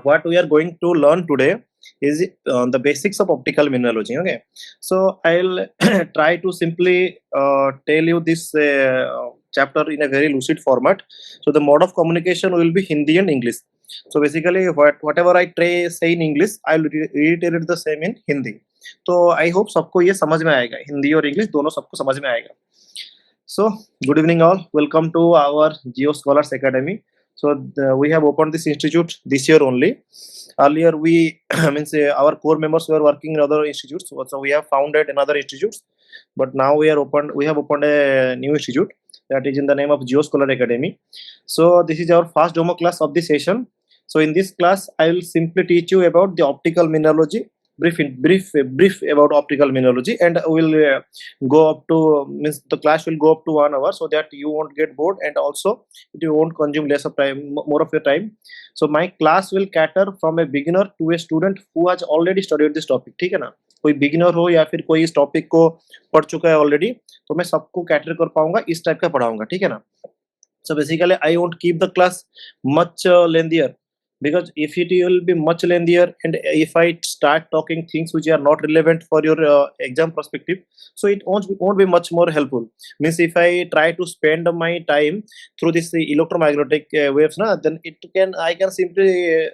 what we are going to learn today is the basics of optical mineralogy. Okay, so I'll try to simply tell you this chapter in a very lucid format. So the mode of communication will be Hindi and English. So basically, whatever I try say in English, I'll reiterate the same in Hindi. तो I hope सबको ये समझ में आएगा, हिंदी और English दोनों सबको समझ में आएगा. So, good evening all. Welcome to our Geo Scholars Academy. So, we have opened this institute this year only. Earlier, we means our core members were working in other institutes. So, we have founded another institute. But now we have opened a new institute that is in the name of Geo Scholar Academy. So, this is our first demo class of this session. So, in this class, I will simply teach you about the optical mineralogy. Brief about optical mineralogy, and will go up to means the class will go up to 1 hour, so that you won't get bored, and also it won't consume less of time, more of your time. So my class will cater from a beginner to a student who has already studied this topic. ठीक है ना, कोई beginner हो या फिर कोई इस topic को पढ़ चुका है ऑलरेडी, तो मैं सबको कैटर कर पाऊंगा, इस टाइप का पढ़ाऊंगा. ठीक है ना. So basically I won't keep the class much lengthier, because if it will be much lengthier and if I start talking things which are not relevant for your exam perspective, so it won't be much more helpful. Means if I try to spend my time through this electromagnetic waves na, then I can simply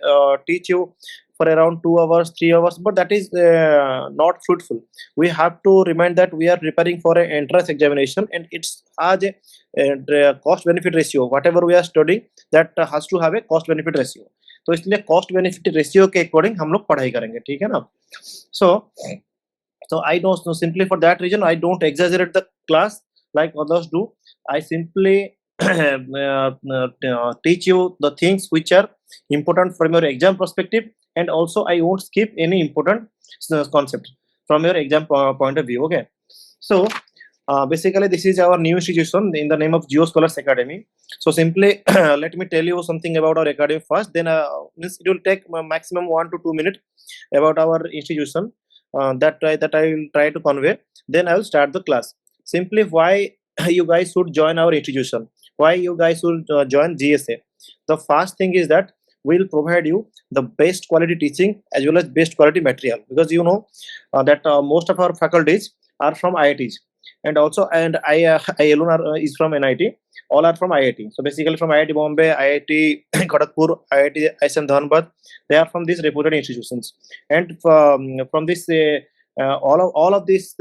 teach you for around 2 hours 3 hours, but that is not fruitful. We have to remind that we are preparing for an entrance examination, and it's has a cost benefit ratio. Whatever we are studying, that has to have a cost benefit ratio. तो इसलिए cost benefit ratio के according हम लोग पढ़ाई करेंगे. ठीक है ना. So I don't know, simply for that reason I don't exaggerate the class like others do. I simply teach you the things which are important from your exam perspective, and also I won't skip any important concept from your exam point of view. Okay, so basically this is our new institution in the name of Geo Scholars Academy. So simply let me tell you something about our academy first, then means it will take maximum 1 to 2 minutes about our institution, that I will try to convey. Then I will start the class. Simply why you guys should join our institution, why you guys should join GSA. The first thing is that we will provide you the best quality teaching as well as best quality material, because you know that most of our faculties are from IITs, and also I alone is from NIT. All are from IIT. So basically from IIT Bombay, IIT Kharagpur, IIT ISM Dhanbad, they are from these reputed institutions. And from this all of these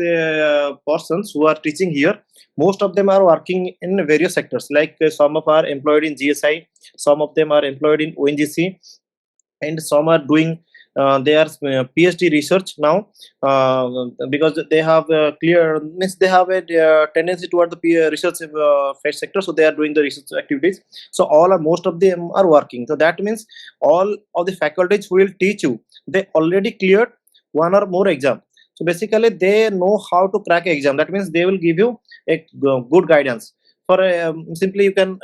persons who are teaching here, most of them are working in various sectors. Like some of are employed in GSI, some of them are employed in ONGC, and some are doing their PhD research now, because they have clear means they have a tendency toward the research phase sector, so they are doing the research activities. So most of them are working. So that means all of the faculties who will teach you, they already cleared one or more exam. So basically they know how to crack exam. That means they will give you a good guidance. For simply you can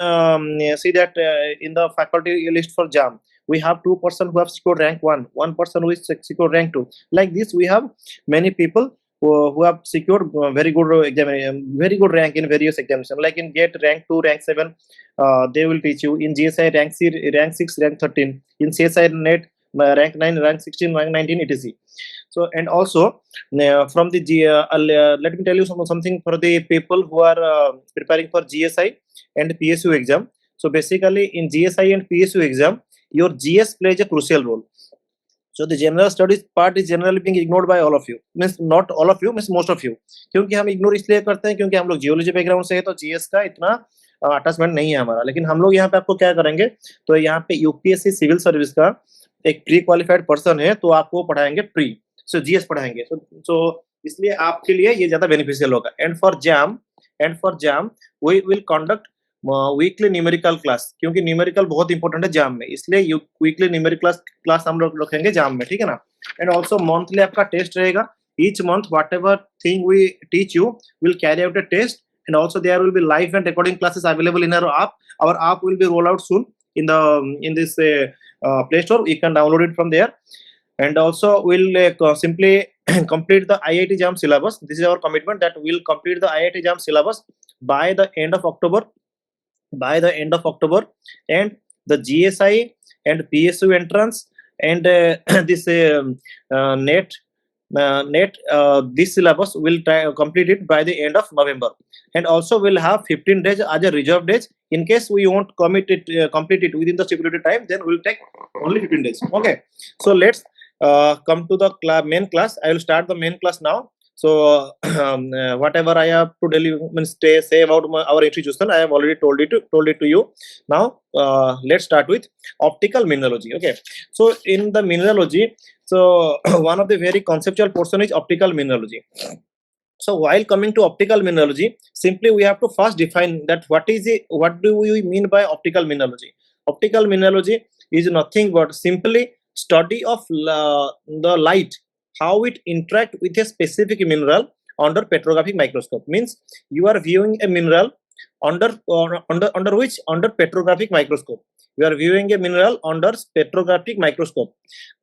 see that in the faculty list for JAM, we have 2% who have secured rank 1, 1% who is secured rank 2. Like this, we have many people who have secured very good very good rank in various examinations. Like in GATE rank 2, rank 7, they will teach you. In GSI rank 6, rank 13. In CSI NET rank 9, rank 16, rank 19, etc. So and also from the let me tell you something for the people who are preparing for GSI and PSU exam. So basically in GSI and PSU exam, your GS plays a crucial role. So the general studies part is generally being ignored by all of you. Means not all of you, means most of you. क्योंकि हम ignore इसलिए करते हैं क्योंकि हम लोग geology background से है, तो जीएस का इतना अटैचमेंट नहीं है हमारा. लेकिन हम लोग यहाँ पे आपको क्या करेंगे, तो यहाँ पे यूपीएससी सिविल सर्विस का एक प्री क्वालिफाइड पर्सन है, तो आपको पढ़ाएंगे प्री, सो जीएस पढ़ाएंगे. सो इसलिए आपके लिए ये ज्यादा बेनिफिशियल होगा. And for JAM we will conduct weekly numerical class, क्योंकि न्यूमेरिकल बहुत इंपॉर्टेंट है जाम में, इसलिए वीकली न्यूमेरिकल क्लास हम लोग रखेंगे जाम में. ठीक है ना. एंड ऑल्सो मंथली आपका टेस्ट रहेगा. Each month whatever thing we teach you will carry out a test, and also there will be live and recording classes available in our app. Our app will be rolled out soon in this Play Store. You can download it from there. And also we'll simply complete the IIT JAM syllabus. This is our commitment that we'll complete the IIT JAM syllabus by the end of October. And the GSI and PSU entrance, and this net this syllabus will complete it by the end of November, and also we'll have 15 days as a reserve days in case we won't complete it within the stipulated time, then we'll take only 15 days. Okay, so let's come to the main class. I will start the main class now. So whatever I have to tell you, means say about our institution, I have already told it to you. Now let's start with optical mineralogy. Okay, so in the mineralogy, so one of the very conceptual portion is optical mineralogy. So while coming to optical mineralogy, simply we have to first define that what do we mean by optical mineralogy. Optical mineralogy is nothing but simply study of the light, how it interact with a specific mineral under petrographic microscope. Means you are viewing a mineral under petrographic microscope. You are viewing a mineral under petrographic microscope.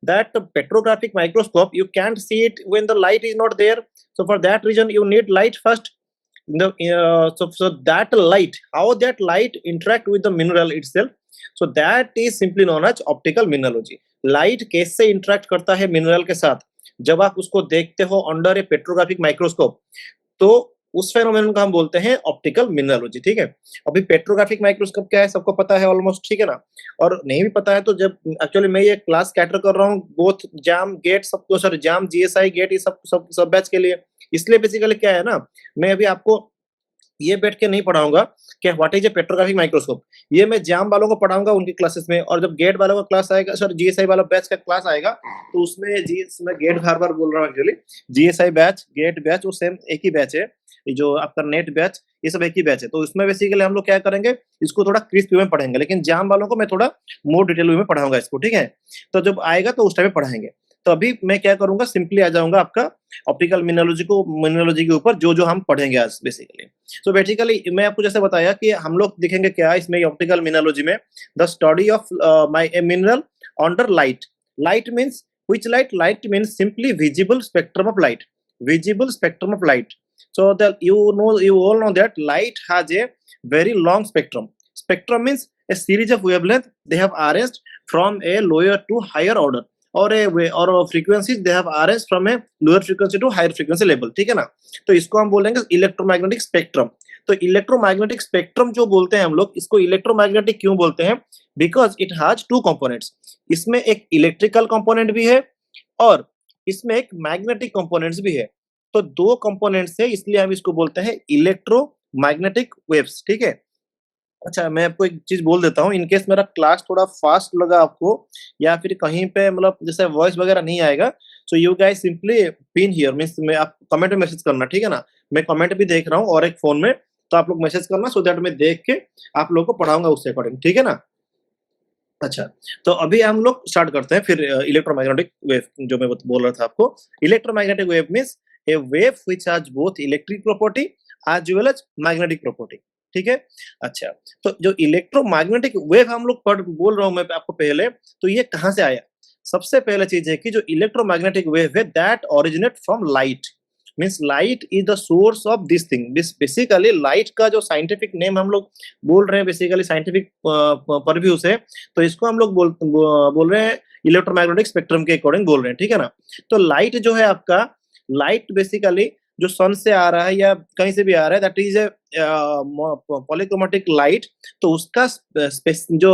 That petrographic microscope, you can't see it when the light is not there. So for that reason, you need light first. So that light, how that light interact with the mineral itself, so that is simply known as optical mineralogy. Light कैसे interact करता है mineral के साथ जब आप उसको देखते हो अंडर ए पेट्रोग्राफिक माइक्रोस्कोप, तो उस फेनोमेनन को हम बोलते हैं ऑप्टिकल मिनरलोजी. ठीक है, अभी पेट्रोग्राफिक माइक्रोस्कोप क्या है सबको पता है ऑलमोस्ट, ठीक है ना. और नहीं भी पता है तो जब एक्चुअली मैं ये क्लास कैटर कर रहा हूँ बोथ जाम गेट सबको, सॉरी जाम जीएसआई गेट ये सब बैच के लिए, इसलिए बेसिकली क्या है ना, मैं अभी आपको ये बैठ के नहीं पढ़ाऊंगा कि what is A petrographic microscope. ये मैं जाम वालों को पढ़ाऊंगा उनकी क्लासेस में, और जब गेट वालों का क्लास आएगा, सर जीएसआई वाला बैच का क्लास आएगा, तो उसमें मैं गेट बार बार बोल रहा हूँ actually, GSI batch GATE batch वो सेम एक ही बैच है. ये जो आपका नेट बैच ये सब एक ही बैच है. तो इसमें बेसिकली हम लोग क्या करेंगे, इसको थोड़ा क्रिस्प वे में पढ़ेंगे, लेकिन जाम वालों को मैं थोड़ा मोर डिटेल वे में पढ़ाऊंगा इसको. ठीक है, तो जब आएगा तो उस टाइम पढ़ाएंगे. तो अभी मैं क्या करूंगा, सिंपली आ जाऊंगा आपका ऑप्टिकल मिनरलोजी के ऊपर जो हम पढ़ेंगे आज बेसिकली. सो बेसिकली मैं आपको जैसे बताया कि हम लोग दिखेंगे क्या इसमें ऑप्टिकल मिनरोलॉजी में, the study of a mineral under light. Light means which light? Light means simply visible spectrum of light. Visible spectrum of light. So that you all know that light has a very long spectrum. Spectrum means a series of wavelength they have arranged from a lower to higher order, or frequencies they have arranged from a lower frequency to higher frequency level. ठीक है ना, तो इसको हम बोलेंगे electromagnetic spectrum. तो electromagnetic spectrum जो बोलते हैं हम लोग, इसको इलेक्ट्रोमैग्नेटिक क्यों बोलते हैं? Because it has two components. इसमें एक इलेक्ट्रिकल कंपोनेंट भी है और इसमें एक मैग्नेटिक कंपोनेंट्स भी है. तो दो कंपोनेंट्स है, इसलिए हम इसको बोलते हैं इलेक्ट्रोमैग्नेटिक वेव्स. ठीक है, अच्छा मैं आपको एक चीज बोल देता हूँ, इनकेस मेरा क्लास थोड़ा फास्ट लगा आपको या फिर कहीं पे मतलब जैसे वॉइस वगैरह नहीं आएगा, so you guys simply pin here, means मैं आप कमेंट में मैसेज करना. ठीक है ना, मैं कमेंट भी देख रहा हूँ और एक फोन में, तो आप लोग मैसेज करना सो दैट मैं देख के आप लोगों को पढ़ाऊंगा उससे अकॉर्डिंग. ठीक है ना. अच्छा, तो अभी हम लोग स्टार्ट करते हैं फिर इलेक्ट्रोमैग्नेटिक वेव जो मैं बोल रहा था आपको. Electromagnetic wave means a wave which has both electric property as well as magnetic property. ठीक है, अच्छा तो जो इलेक्ट्रोमैग्नेटिक वेव हम लोग बोल रहा हूं मैं आपको पहले, तो ये कहां से आया? सबसे पहले चीज है कि जो इलेक्ट्रोमैग्नेटिक वेव है that originate from light. Means light is the source of this thing. Basically light का जो साइंटिफिक नेम हम लोग बोल रहे हैं, बेसिकली साइंटिफिक परव्यू से, तो इसको हम लोग बोल रहे हैं इलेक्ट्रोमैग्नेटिक स्पेक्ट्रम के अकॉर्डिंग बोल रहे हैं. ठीक है ना, तो लाइट जो है आपका, लाइट बेसिकली जो सन से आ रहा है या कहीं से भी आ रहा है, that is a polychromatic light. तो उसका जो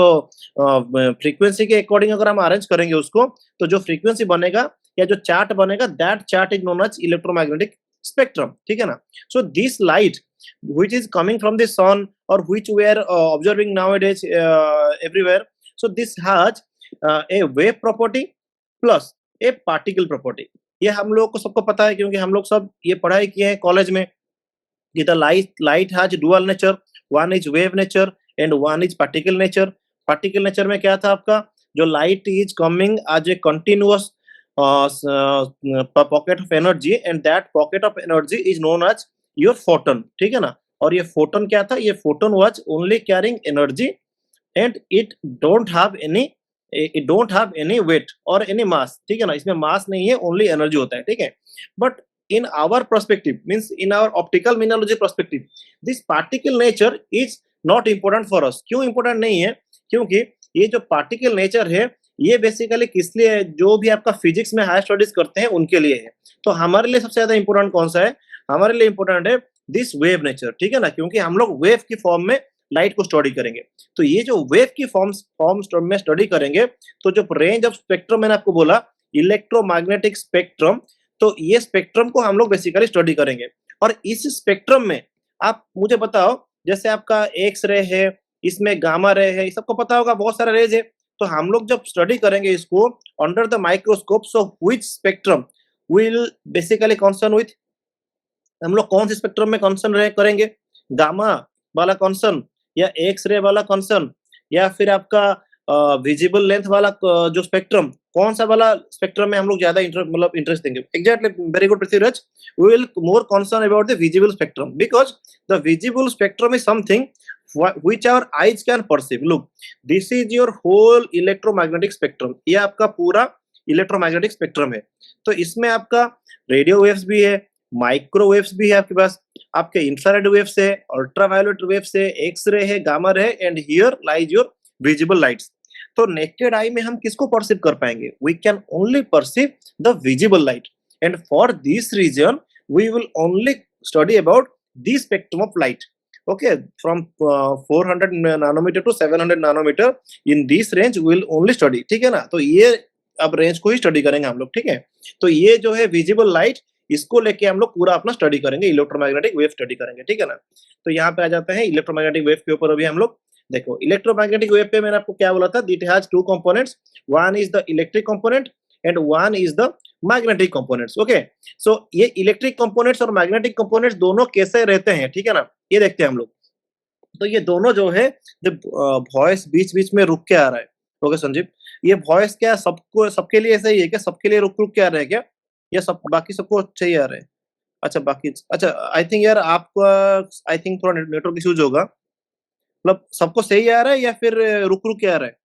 फ्रीक्वेंसी के अकॉर्डिंग अगर हम अरेंज करेंगे उसको, तो जो फ्रीक्वेंसी बनेगा या जो चार्ट बनेगा, that chart is known as electromagnetic spectrum. ठीक है ना. So this light which is coming from the sun or which we are observing nowadays everywhere, so this has a wave property plus a particle property. ये हम लोग को सबको पता है क्योंकि हम लोग सब ये पढ़ाई किए हैं कॉलेज में कि the light has dual nature, one is wave nature and one is particle nature. Particle nature में क्या था आपका, जो light is coming as a continuous pocket of energy and that pocket of energy is known as your photon. ठीक है ना, और ये फोटन क्या था, ये photon was only carrying energy and it don't have any weight और any mass. ठीक है ना, इसमें मास नहीं है, ओनली एनर्जी होता है. ठीक है, but in our perspective, means in our optical mineralogy perspective, this particle nature is not important for us. क्यों important नहीं है? क्योंकि ये जो पार्टिकल नेचर है ये बेसिकली किस लिए है, जो भी आपका फिजिक्स में हायर स्टडीज करते हैं उनके लिए है। तो हमारे लिए सबसे ज्यादा इंपॉर्टेंट कौन सा है, हमारे लिए इंपॉर्टेंट है दिस वेव नेचर, ठीक है ना, क्योंकि हम लोग वेव की फॉर्म में लाइट को स्टडी करेंगे। तो ये जो वेव की फॉर्म में स्टडी करेंगे, तो जो रेंज ऑफ स्पेक्ट्रम मैंने आपको बोला इलेक्ट्रोमैग्नेटिक स्पेक्ट्रम, तो ये स्पेक्ट्रम को हम लोग बेसिकली स्टडी करेंगे। और इस स्पेक्ट्रम में आप मुझे बताओ, जैसे आपका एक्स रे है, इसमें गामा रे है, सबको पता होगा बहुत सारे रेज है। तो हम लोग जब स्टडी करेंगे इसको under the microscope, so which spectrum will basically concern with, हम लोग कौन से स्पेक्ट्रम में कंसर्न करेंगे, गामा वाला कंसर्न या एक्स रे वाला कंसर्न या फिर आपका विजिबल लेंथ वाला जो स्पेक्ट्रम, कौन सा वाला स्पेक्ट्रम में हम लोग ज्यादा मतलब इंटरेस्ट देंगे। Exactly, very good Prithviraj, we will more concern about the visible spectrum because the visible spectrum is something which our eyes can perceive. Look, this is your whole electromagnetic spectrum. ये आपका पूरा electromagnetic spectrum है। तो इसमें आपका radio waves भी है, microwaves भी है आपके पास, आपके इंफ्रारेड वेव्स है, अल्ट्रावायलेट वेव्स है, एक्स रे है, गामा रे है, and here lies your visible lights. तो नेकेड आई में हम किसको परसीव कर पाएंगे, we can only perceive the visible light, and for this reason we will only study about the spectrum of light. Okay, from 400 nanometer to 700 nanometer in this range will only study, ठीक है ना। तो ये अब range को ही study करेंगे हम लोग, ठीक है। तो ये जो है विजिबल लाइट, इसको लेके हम लोग पूरा अपना स्टडी करेंगे, इलेक्ट्रोमैग्नेटिक वेव स्टडी करेंगे, ठीक है ना। तो यहाँ पे आ जाते हैं इलेक्ट्रोमैग्नेटिक वेव के ऊपर। अभी हम लोग देखो इलेक्ट्रोमैग्नेटिक वेव पे मैंने आपको क्या बोला था, it has two components, one is the electric component and one is the magnetic components. Okay, so ये इलेक्ट्रिक कंपोनेंट्स और मैग्नेटिक कंपोनेंट्स दोनों कैसे रहते हैं, ठीक है ना, ये देखते हैं हम लोग। तो ये दोनों जो है, जब वॉइस बीच बीच में रुक के आ रहा है, ओके संजीव, ये वॉइस क्या सबको, सबके लिए ऐसा ही है क्या, सबके लिए रुक रुक के आ रहा है क्या, या सब बाकी सबको अच्छा ही आ रहा है? अच्छा बाकी, अच्छा आई थिंक यार आपका, आई थिंक थोड़ा नेटवर्क इश्यूज होगा, मतलब सबको सही आ रहा है या फिर रुक रुक के आ रहा है?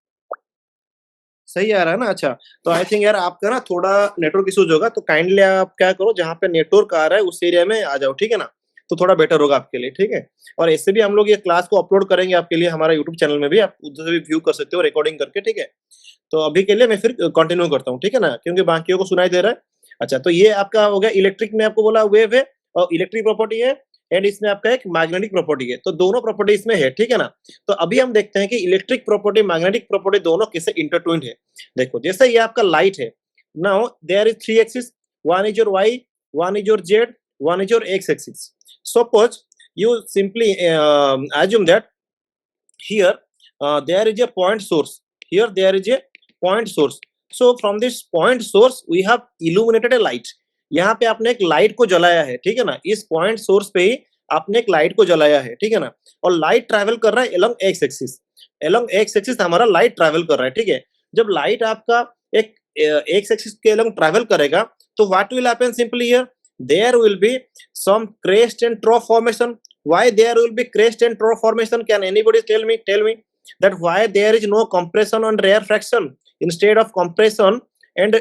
सही आ रहा है ना, अच्छा। तो आई थिंक यार आपका ना थोड़ा नेटवर्क इश्यूज होगा, तो काइंडली आप क्या करो, जहाँ पे नेटवर्क आ रहा है उस एरिया में आ जाओ, ठीक है ना, तो थोड़ा बेटर होगा आपके लिए, ठीक है। और इससे भी हम लोग ये क्लास को अपलोड करेंगे आपके लिए हमारा यूट्यूब चैनल में भी, आप उधर से भी व्यू कर सकते हो रिकॉर्डिंग करके, ठीक है। तो अभी के लिए मैं फिर कंटिन्यू करता हूँ, ठीक है ना, क्योंकि बाकियों को सुनाई दे रहा है। अच्छा, तो ये आपका हो गया इलेक्ट्रिक में, आपको बोला वेव है और इलेक्ट्रिक प्रॉपर्टी है, एंड इसमें आपका एक मैग्नेटिक प्रॉपर्टी है, तो दोनों प्रॉपर्टी इसमें है, ठीक है ना। तो अभी हम देखते हैं कि इलेक्ट्रिक प्रॉपर्टी मैग्नेटिक प्रॉपर्टी दोनों कैसे इंटरट्विन्ड है। देखो जैसे ये आपका लाइट है, now there is 3 axis, one is your Y, one is your Z, one is your x axis. Suppose you simply assume that here there is a point source, here there is a point source, so from this point source we have illuminated a light. यहाँ पे आपने एक light को जलाया है, ठीक है ना, इस पॉइंट सोर्स पे ही आपने एक लाइट को जलाया है, ठीक है ना, और लाइट ट्रैवल कर रहा है along x axis, along x axis हमारा लाइट ट्रैवल कर रहा है, ठीक है। जब लाइट आपका एक x axis के along ट्रैवल करेगा, तो what will happen simply here, there will be some crest and trough formation. Why there will be crest and trough formation? Can anybody tell me that why there is no compression and rarefaction? Instead of compression and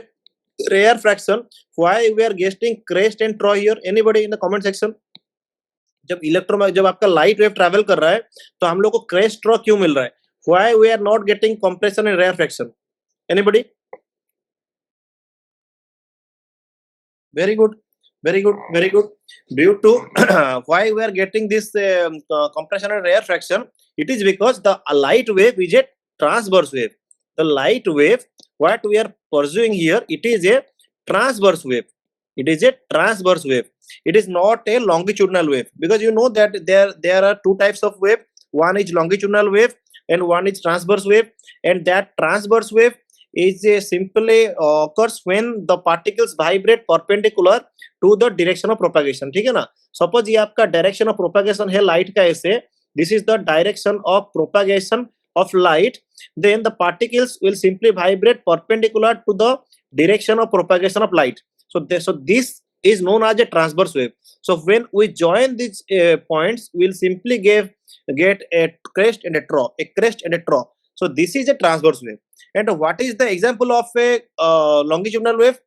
rarefaction, why we are getting crest and trough here? Anybody in the comment section? जब आपका light wave travel कर रहा है, तो हम लोग को crest ट्रॉ क्यों मिल रहा है? Why we are not getting compression and rarefaction? Anybody? Very good. Very good, very good. Due to why we are getting this compression and rarefaction, it is because the light wave is a transverse wave. The light wave, what we are pursuing here, it is a transverse wave. It is a transverse wave. It is not a longitudinal wave, because you know that there are two types of wave. One is longitudinal wave and one is transverse wave, and that transverse wave is simply occurs when the particles vibrate perpendicular to the direction of propagation, ठीक है ना। Suppose ये आपका direction of propagation है light का, ऐसे this is the direction of propagation of light, then the particles will simply vibrate perpendicular to the direction of propagation of light, so this is known as a transverse wave. So when we join these points, we'll simply get a crest and a trough, a crest and a trough. So this is a transverse wave. And what is the example of a longitudinal wave?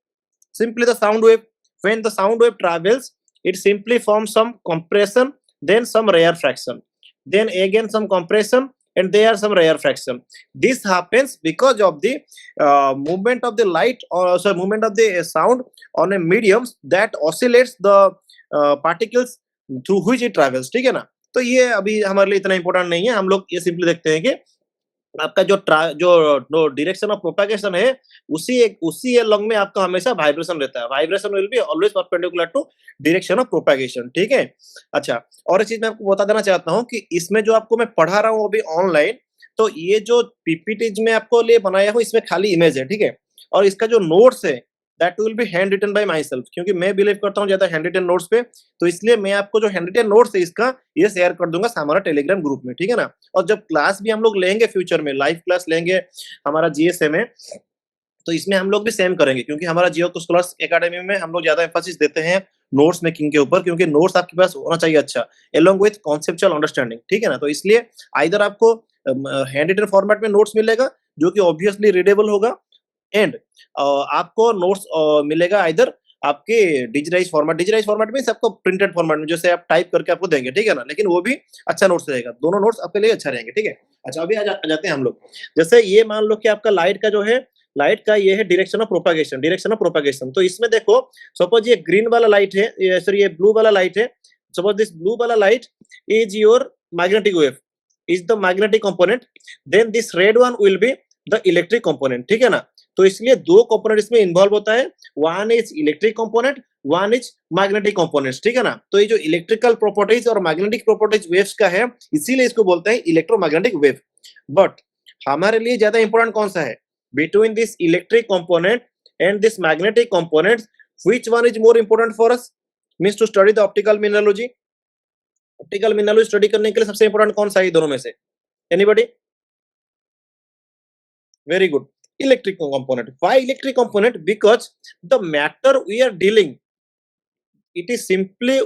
Simply the sound wave. When the sound wave travels, it simply forms some compression, then some rarefaction, then again some compression, and there are some rare fraction. This happens because of the movement of the light, or sorry, movement of the sound on a medium that oscillates the particles through which it travels. ठीक है ना? तो ये अभी हमारे लिए इतना important नहीं है, हम लोग ये सिंपली देखते हैं कि आपका जो डायरेक्शन ऑफ प्रोपगेशन है, उसी अलोंग में आपका हमेशा वाइब्रेशन रहता है। Vibration will be always perpendicular to direction of propagation. ठीक है? अच्छा, और एक चीज मैं आपको बता देना चाहता हूँ कि इसमें जो आपको मैं पढ़ा रहा हूँ अभी ऑनलाइन, तो ये जो पीपीटीज में आपको लिए बनाया हूँ, इसमें खाली इमेज है। ठीक है? और इसका जो नोट्स है that will be hand written by myself, क्योंकि मैं बिलीव करता हूँ ज्यादा हैंड रिटन नोट्स पे, तो इसलिए मैं आपको जो हैंड रिटन नोट्स है इसका ये शेयर कर दूंगा हमारा टेलीग्राम ग्रुप में। ठीक है ना? और जब क्लास भी हम लोग लेंगे फ्यूचर में, लाइव क्लास लेंगे हमारा जीएसए में, तो इसमें हम लोग भी सेम करेंगे, क्योंकि हमारा जियो स्कॉलर्स एकेडमी में हम लोग ज्यादा एम्फोसिस देते हैं नोट्स मेकिंग के ऊपर, क्योंकि नोट्स आपके पास होना चाहिए अच्छा, एलोंग विथ कॉन्सेप्चुअल अंडरस्टैंडिंग। ठीक है ना? तो इसलिए आइदर आपको हैंड रिटन फॉर्मेट में नोट्स मिलेगा जो कि ऑब्वियसली रीडेबल होगा, एंड आपको नोट्स मिलेगा आइदर आपके डिजिटाइज फॉर्मेट में, आपको प्रिंटेड फॉर्मेट में जैसे आप टाइप करके आपको देंगे। ठीक है ना? लेकिन वो भी अच्छा नोट्स रहेगा, दोनों नोट्स आपके लिए अच्छा रहेंगे। ठीक है? अच्छा, अभी आ जाते हैं हम लोग। जैसे ये मान लो कि आपका लाइट का जो है, लाइट का ये है डायरेक्शन ऑफ प्रोपगेशन। तो इसमें देखो, सपोज ये ग्रीन वाला लाइट है, ये सॉरी ये ब्लू वाला लाइट है। सपोज दिस ब्लू वाला light is your magnetic wave, is the magnetic component, then this red one will be the electric component. ठीक है ना? तो इसलिए दो कंपोनेंट इसमें इन्वॉल्व होता है, one is electric component, one is magnetic components. ठीक है ना? तो ये जो इलेक्ट्रिकल प्रॉपर्टीज और मैग्नेटिक प्रॉपर्टीज वेव्स का है, इसीलिए इसको बोलते हैं इलेक्ट्रोमैग्नेटिक वेव। बट हमारे लिए ज्यादा इंपॉर्टेंट कौन सा है? Between this electric component and this magnetic component, which one is more important for us? Means to study the optical mineralogy. Optical mineralogy study करने के लिए सबसे इंपॉर्टेंट कौन सा है दोनों में से? Anybody? Very good. Electric component. Why electric component? Because the matter we are dealing, it is simply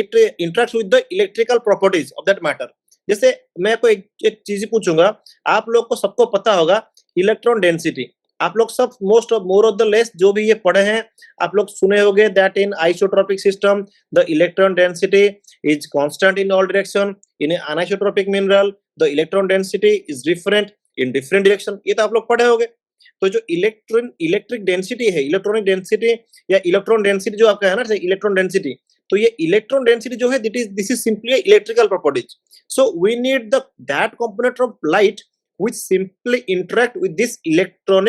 it interacts with the electrical properties of that matter. जैसे मैं आपको एक चीज पूछूंगा, आप लोग को सबको पता होगा इलेक्ट्रॉन डेंसिटी। आप लोग सब मोर ऑफ द लेस जो भी ये पढ़े हैं, आप लोग सुने होंगे that in isotropic system the electron density is constant in all direction, in anisotropic mineral the electron density is different in different direction. ये तो आप लोग पढ़े होंगे। तो जो इलेक्ट्रिक डेंसिटी है, इलेक्ट्रॉनिक डेंसिटी या इलेक्ट्रॉन डेंसिटी जो आपका है ना, इलेक्ट्रॉन डेंसिटी, तो ये इलेक्ट्रॉन डेंसिटी जो है this is simply electrical properties. So we need that component of light which simply interact with this electron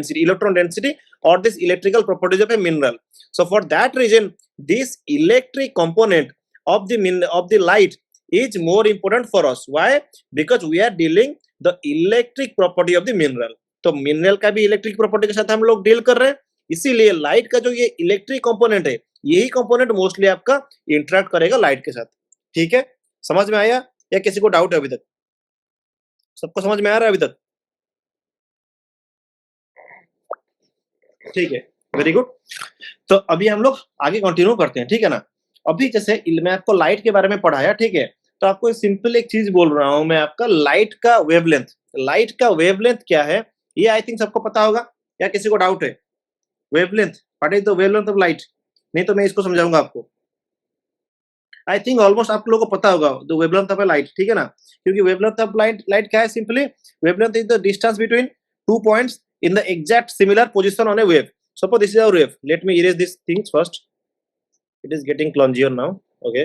density or this electrical properties of a mineral. So for that reason, this electric component of the light is more important for us. Why? Because we are dealing the electric property of the mineral. तो mineral का भी electric property के साथ हम लोग deal कर रहे हैं, इसीलिए लाइट का जो ये इलेक्ट्रिक कंपोनेंट है, यही कंपोनेंट मोस्टली आपका इंटरेक्ट करेगा लाइट के साथ। ठीक है? समझ में आया या किसी को डाउट है अभी तक? सबको समझ में आ रहा है अभी तक? ठीक है, वेरी गुड। तो अभी हम लोग आगे कंटिन्यू करते हैं। ठीक है ना? अभी जैसे मैं आपको लाइट के बारे में पढ़ाया, ठीक है, तो आपको सिंपल एक चीज बोल रहा हूं मैं, आपका लाइट का वेवलेंथ। लाइट का वेवलेंथ क्या है ये आई थिंक सबको पता होगा, या किसी को डाउट है? Wavelength, what is the wavelength of light? नहीं तो मैं इसको समझाऊंगा आपको। आई थिंक ऑलमोस्ट आप लोगों को पता होगा द वेवलेंथ ऑफ लाइट। ठीक है ना? क्योंकि वेवलेंथ ऑफ लाइट क्या है? Simply wavelength is the distance between two points in the exact similar position on a wave. Suppose this is our wave. Let me erase these things first. It is getting clunkier now. Okay.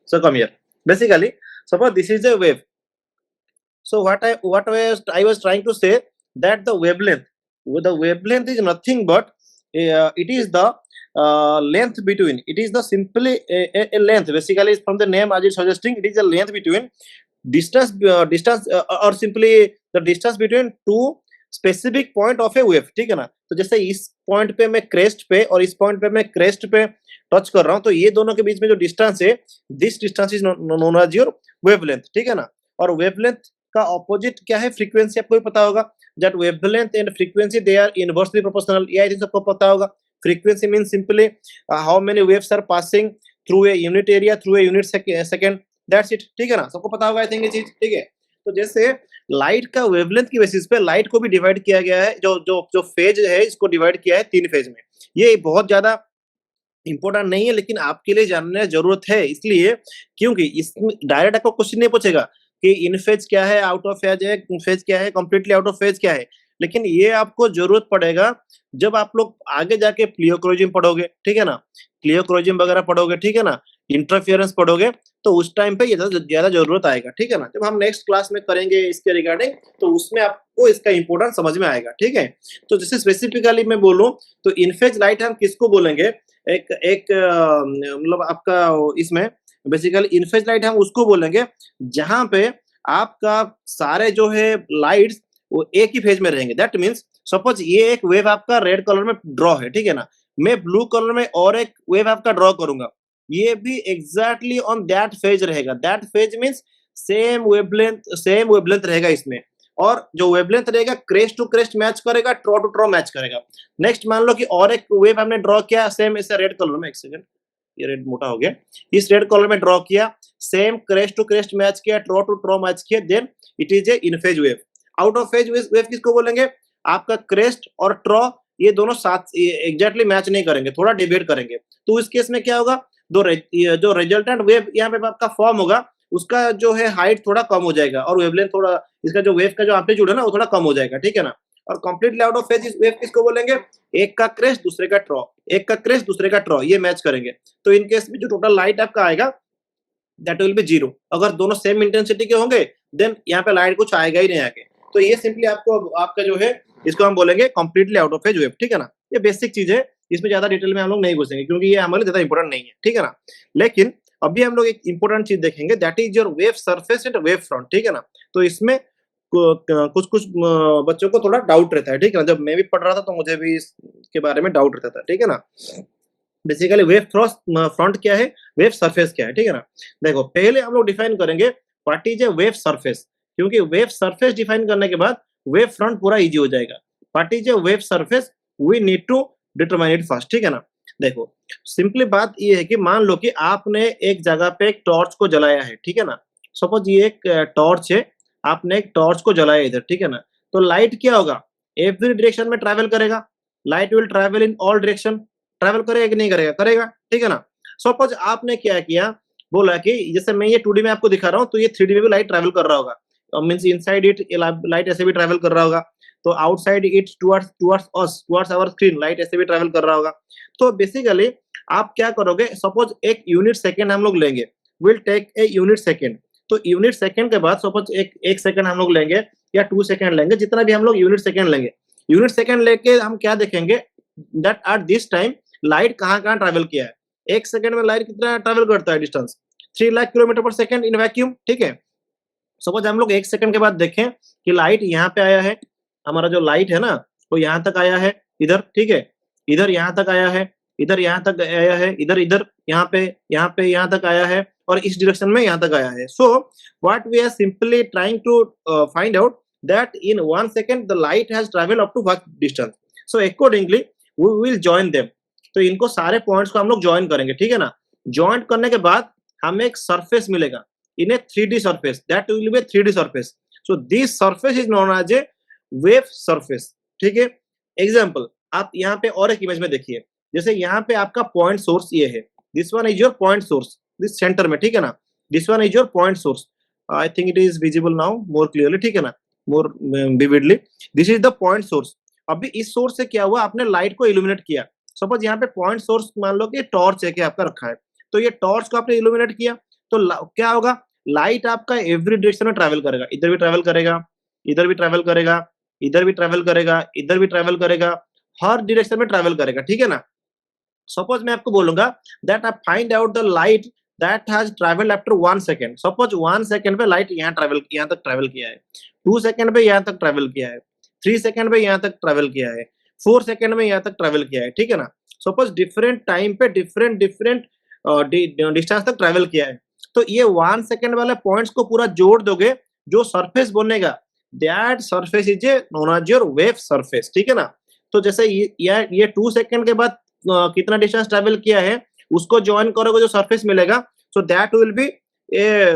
So come here. Basically, suppose this is a wave. So what I was trying to say that the wavelength is nothing but it is the length between. It is the simply a length. Basically, from the name as it's suggesting, it is a length between distance or simply the distance between two specific point of a wave. ठीक है ना? तो जैसे इस point पे मैं crest पे और इस पॉइंट पे मैं क्रेस्ट पे टच कर रहा हूं, तो ये दोनों के बीच में जो डिस्टेंस है, this distance is known as your wavelength. ठीक है ना? और वेवलेंथ का ऑपोजिट क्या है? फ्रीक्वेंसी। आपको भी पता होगा that wavelength and frequency they are inversely proportional. ये आई थिंक सबको पता होगा। Frequency means simply how many waves are passing through a unit area through a unit second, that's it. ठीक है ना? सबको पता होगा आई थिंक ये चीज। ठीक है? तो जैसे लाइट का वेवलेंथ की बेसिस पे लाइट को भी डिवाइड किया गया है, जो फेज है इसको डिवाइड किया है 3 फेज में। ये बहुत ज्यादा इंपॉर्टेंट नहीं है, लेकिन आपके लिए जानने की जरूरत है, इसलिए क्योंकि इसमें डायरेक्ट आपको क्वेश्चन नहीं पूछेगा कि इन फेज क्या है, आउट ऑफ फेज है, फेज क्या है, कंप्लीटली आउट ऑफ फेज क्या है, लेकिन ये आपको जरूरत पड़ेगा जब आप लोग आगे जाके प्लियोक्रोजिम पढ़ोगे, ठीक है ना, प्लियोक्रोजिम वगैरह पढ़ोगे, ठीक है ना, इंटरफेरेंस पढ़ोगे, तो उस टाइम पे ये ज्यादा जरूरत आएगा, ठीक है ना। जब हम नेक्स्ट क्लास में करेंगे इसके रिगार्डिंग, तो उसमें आपको इसका इंपॉर्टेंस समझ में आएगा, ठीक है। तो जैसे स्पेसिफिकली मैं बोलूं तो इनफेज लाइट हम किसको बोलेंगे, एक एक मतलब आपका इसमें बेसिकली इनफेज लाइट हम उसको बोलेंगे जहां पे आपका सारे जो है लाइट्स वो एक ही फेज में रहेंगे। दैट मीन्स सपोज ये एक वेव आपका रेड कलर में ड्रॉ है, ठीक है ना, मैं ब्लू कलर में और एक वेव आपका ड्रॉ करूंगा, ये भी एग्जैक्टली ऑन दैट फेज रहेगा। That phase means same wavelength रहेगा इसमें, और जो वेवलेंथ रहेगा क्रेस्ट टू क्रेस्ट मैच करेगा, ट्रॉ टू ट्रॉ मैच करेगा। नेक्स्ट मान लो कि और एक वेव हमने ड्रॉ किया सेम ऐसे रेड कलर में, एक सेकंड ये रेड मोटा हो गया, इस रेड कलर में ड्रॉ किया, same crest to crest match किया, ट्रॉ टू ट्रॉ मैच किया, then it is a in phase wave. Out of phase wave किसको बोलेंगे, आपका क्रेस्ट और ट्रॉ ये दोनों साथ एग्जैक्टली मैच नहीं करेंगे, थोड़ा डिवाइड करेंगे, तो इस केस में क्या होगा, जो रिजल्टेंट वेव यहाँ पे आपका फॉर्म होगा उसका जो है हाइट थोड़ा कम हो जाएगा, और वेवलेंथ थोड़ा, इसका जो वेव का जो एम्पलीट्यूड है ना वो थोड़ा कम हो जाएगा, ठीक है ना। और completely out of phase wave किसको बोलेंगे, एक का क्रेस्ट दूसरे का ट्रॉ, एक का क्रेस्ट दूसरे का ट्रॉ, ये मैच करेंगे, तो इन केस में जो टोटल लाइट आपका आएगा दैट विल बी जीरो। अगर दोनों सेम इंटेंसिटी के होंगे देन यहाँ पे लाइट कुछ आएगा ही नहीं आगे। तो ये सिंपली आपको आपका जो है इसको हम बोलेंगे completely out of phase wave, ठीक है ना। ये बेसिक चीज है, इसमें ज्यादा डिटेल में हम लोग नहीं घुसेंगे क्योंकि ये हमारे लिए ज्यादा इंपॉर्टेंट नहीं है, ठीक है ना। लेकिन अभी हम लोग एक इंपॉर्टेंट चीज देखेंगे, that is your wave surface and wave front, ठीक है ना। तो इसमें कुछ कुछ बच्चों को थोड़ा डाउट रहता है, ठीक है ना। जब मैं भी पढ़ रहा था तो मुझे भी इसके बारे में डाउट रहता था, ठीक है ना। बेसिकली वेव फ्रंट क्या है, वेव सरफेस क्या है, ठीक है ना। देखो पहले हम लोग डिफाइन करेंगे what is a wave surface, क्योंकि वेव सरफेस डिफाइन करने के बाद वेव फ्रंट पूरा इजी हो जाएगा। What is a wave surface, we need to determine it first, ठीक है ना। देखो सिंपली बात ये है कि मान लो कि आपने एक जगह पे एक टॉर्च को जलाया है, ठीक है ना। सपोज ये एक टॉर्च है, आपने एक टॉर्च को जलाया इधर, ठीक है ना। तो लाइट क्या होगा, एवरी डायरेक्शन में ट्रैवल करेगा, light will travel in all direction, travel करेगा कि नहीं करेगा, करेगा, ठीक है ना। सपोज आपने क्या किया, बोला कि जैसे मैं ये 2D में आपको दिखा रहा हूँ, तो ये 3D में भी लाइट ट्रैवल कर रहा होगा, मींस इनसाइड इट लाइट ऐसे भी ट्रैवल कर रहा होगा, तो outside it towards our screen light ऐसे भी ट्रैवल कर रहा होगा। तो बेसिकली आप क्या करोगे, सपोज एक यूनिट सेकेंड हम लोग लेंगे, will take a unit second, तो यूनिट सेकेंड के बाद सपोज एक सेकेंड हम लोग लेंगे या 2 सेकेंड लेंगे, जितना भी हम लोग यूनिट सेकेंड लेंगे, यूनिट सेकेंड लेके हम क्या देखेंगे, that at this time light कहाँ ट्रैवल किया है। एक सेकंड में लाइट कितना ट्रैवल करता है डिस्टेंस, 3 लाख किलोमीटर पर सेकंड इन वैक्यूम, ठीक है। सपोज हम लोग एक सेकंड के बाद देखें कि लाइट यहाँ पे आया है, हमारा जो लाइट है ना वो यहाँ तक आया है इधर, ठीक है, इधर यहाँ तक आया है, इधर यहाँ तक आया है, इधर इधर यहाँ तक आया है, और इस डायरेक्शन में यहाँ तक आया है। So what we are simply trying to find out that in 1 second the light has travel up to what distance, so accordingly we will join them. तो इनको सारे पॉइंट्स को हम लोग ज्वाइन करेंगे, ठीक है ना। ज्वाइन करने के बाद हमें एक सरफेस मिलेगा in a 3D surface, that will be 3D surface. So this surface is known as a wave surface, ठीक है। एग्जांपल आप यहाँ पे और एक इमेज में देखिए, जैसे यहाँ पे आपका पॉइंट सोर्स ये है, this one is your point source, this center में, ठीक है ना, this one is your point source. I think it is visible now more clearly, ठीक है ना, more vividly, this is the point source. अभी इस सोर्स से क्या हुआ, आपने लाइट को इल्यूमिनेट किया। सपोज यहाँ पे पॉइंट सोर्स मान लो कि टॉर्च है कि आपका रखा है, तो ये टॉर्च को आपने इल्यूमिनेट किया, तो क्या होगा, लाइट आपका एवरी डायरेक्शन में ट्रैवल करेगा, इधर भी ट्रैवल करेगा, इधर भी ट्रैवल करेगा, इधर भी ट्रैवल करेगा, इधर भी ट्रैवल करेगा, हर डायरेक्शन में ट्रैवल करेगा, ठीक है ना। सपोज मैं आपको बोलूंगा that I find out the light that has travelled after 1 second. Suppose 1 second पे लाइट यहाँ तक ट्रैवल किया है, 2 सेकंड पे यहाँ तक ट्रैवल किया है, 3 सेकंड पे यहाँ तक ट्रैवल किया है, 4 सेकंड में यहाँ तक ट्रैवल किया है, ठीक है ना। सपोज डिफरेंट टाइम पे डिफरेंट डिस्टेंस तक ट्रैवल किया है, तो ये 1 सेकंड वाले पॉइंट्स को पूरा जोड़ दोगे, जो सरफेस बनेगा that surface is a known as your wave surface, ठीक है ना। तो जैसे ये 2 सेकंड के बाद कितना डिस्टेंस ट्रैवल किया है उसको ज्वाइन करोगे, जो सरफेस मिलेगा, so that will be A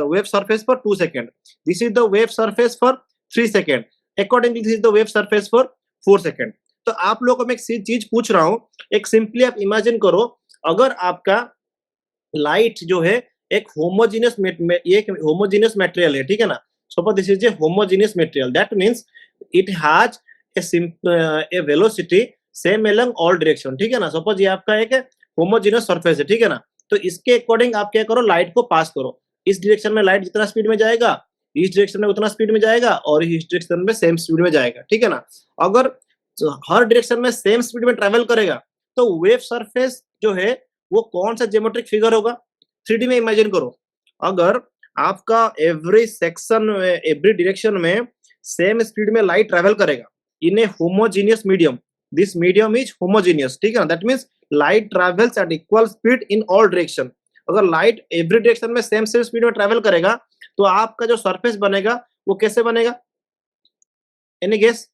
wave surface for 2 second, this is the wave surface for 3 second, accordingly this is the wave surface for 4 second. तो आप लोगों को मैं एक चीज पूछ रहा हूँ, एक सिंपली आप इमेजिन करो, अगर आपका लाइट जो है एक होमोजेनियस एक होमोजेनियस मटेरियल है, ठीक है ना? Suppose this is a homogeneous material, that means it has a velocity same along all direction, ठीक है ना? सपोज ये आपका एक होमोजेनियस सरफेस है, ठीक है ना? तो इसके अकॉर्डिंग आप क्या करो, लाइट को पास करो। इस डायरेक्शन में लाइट जितना स्पीड में जाएगा, इस डायरेक्शन में उतना स्पीड में जाएगा और इस डायरेक्शन में सेम स्पीड में जाएगा, ठीक है ना? अगर हर डायरेक्शन में सेम स्पीड में ट्रेवल करेगा, तो वेव सरफेस जो है वो कौन सा ज्योमेट्रिक फिगर होगा? 3D में इमेजिन करो, अगर आपका एवरी सेक्शन एवरी डायरेक्शन में सेम स्पीड में लाइट ट्रेवल करेगा in a homogeneous medium, this medium is homogeneous, ठीक है ना? That means light travels at equal speed in all direction. अगर लाइट एवरी डायरेक्शन में सेम स्पीड में travel करेगा, तो आपका जो सरफेस बनेगा वो कैसे बनेगा? Any guess?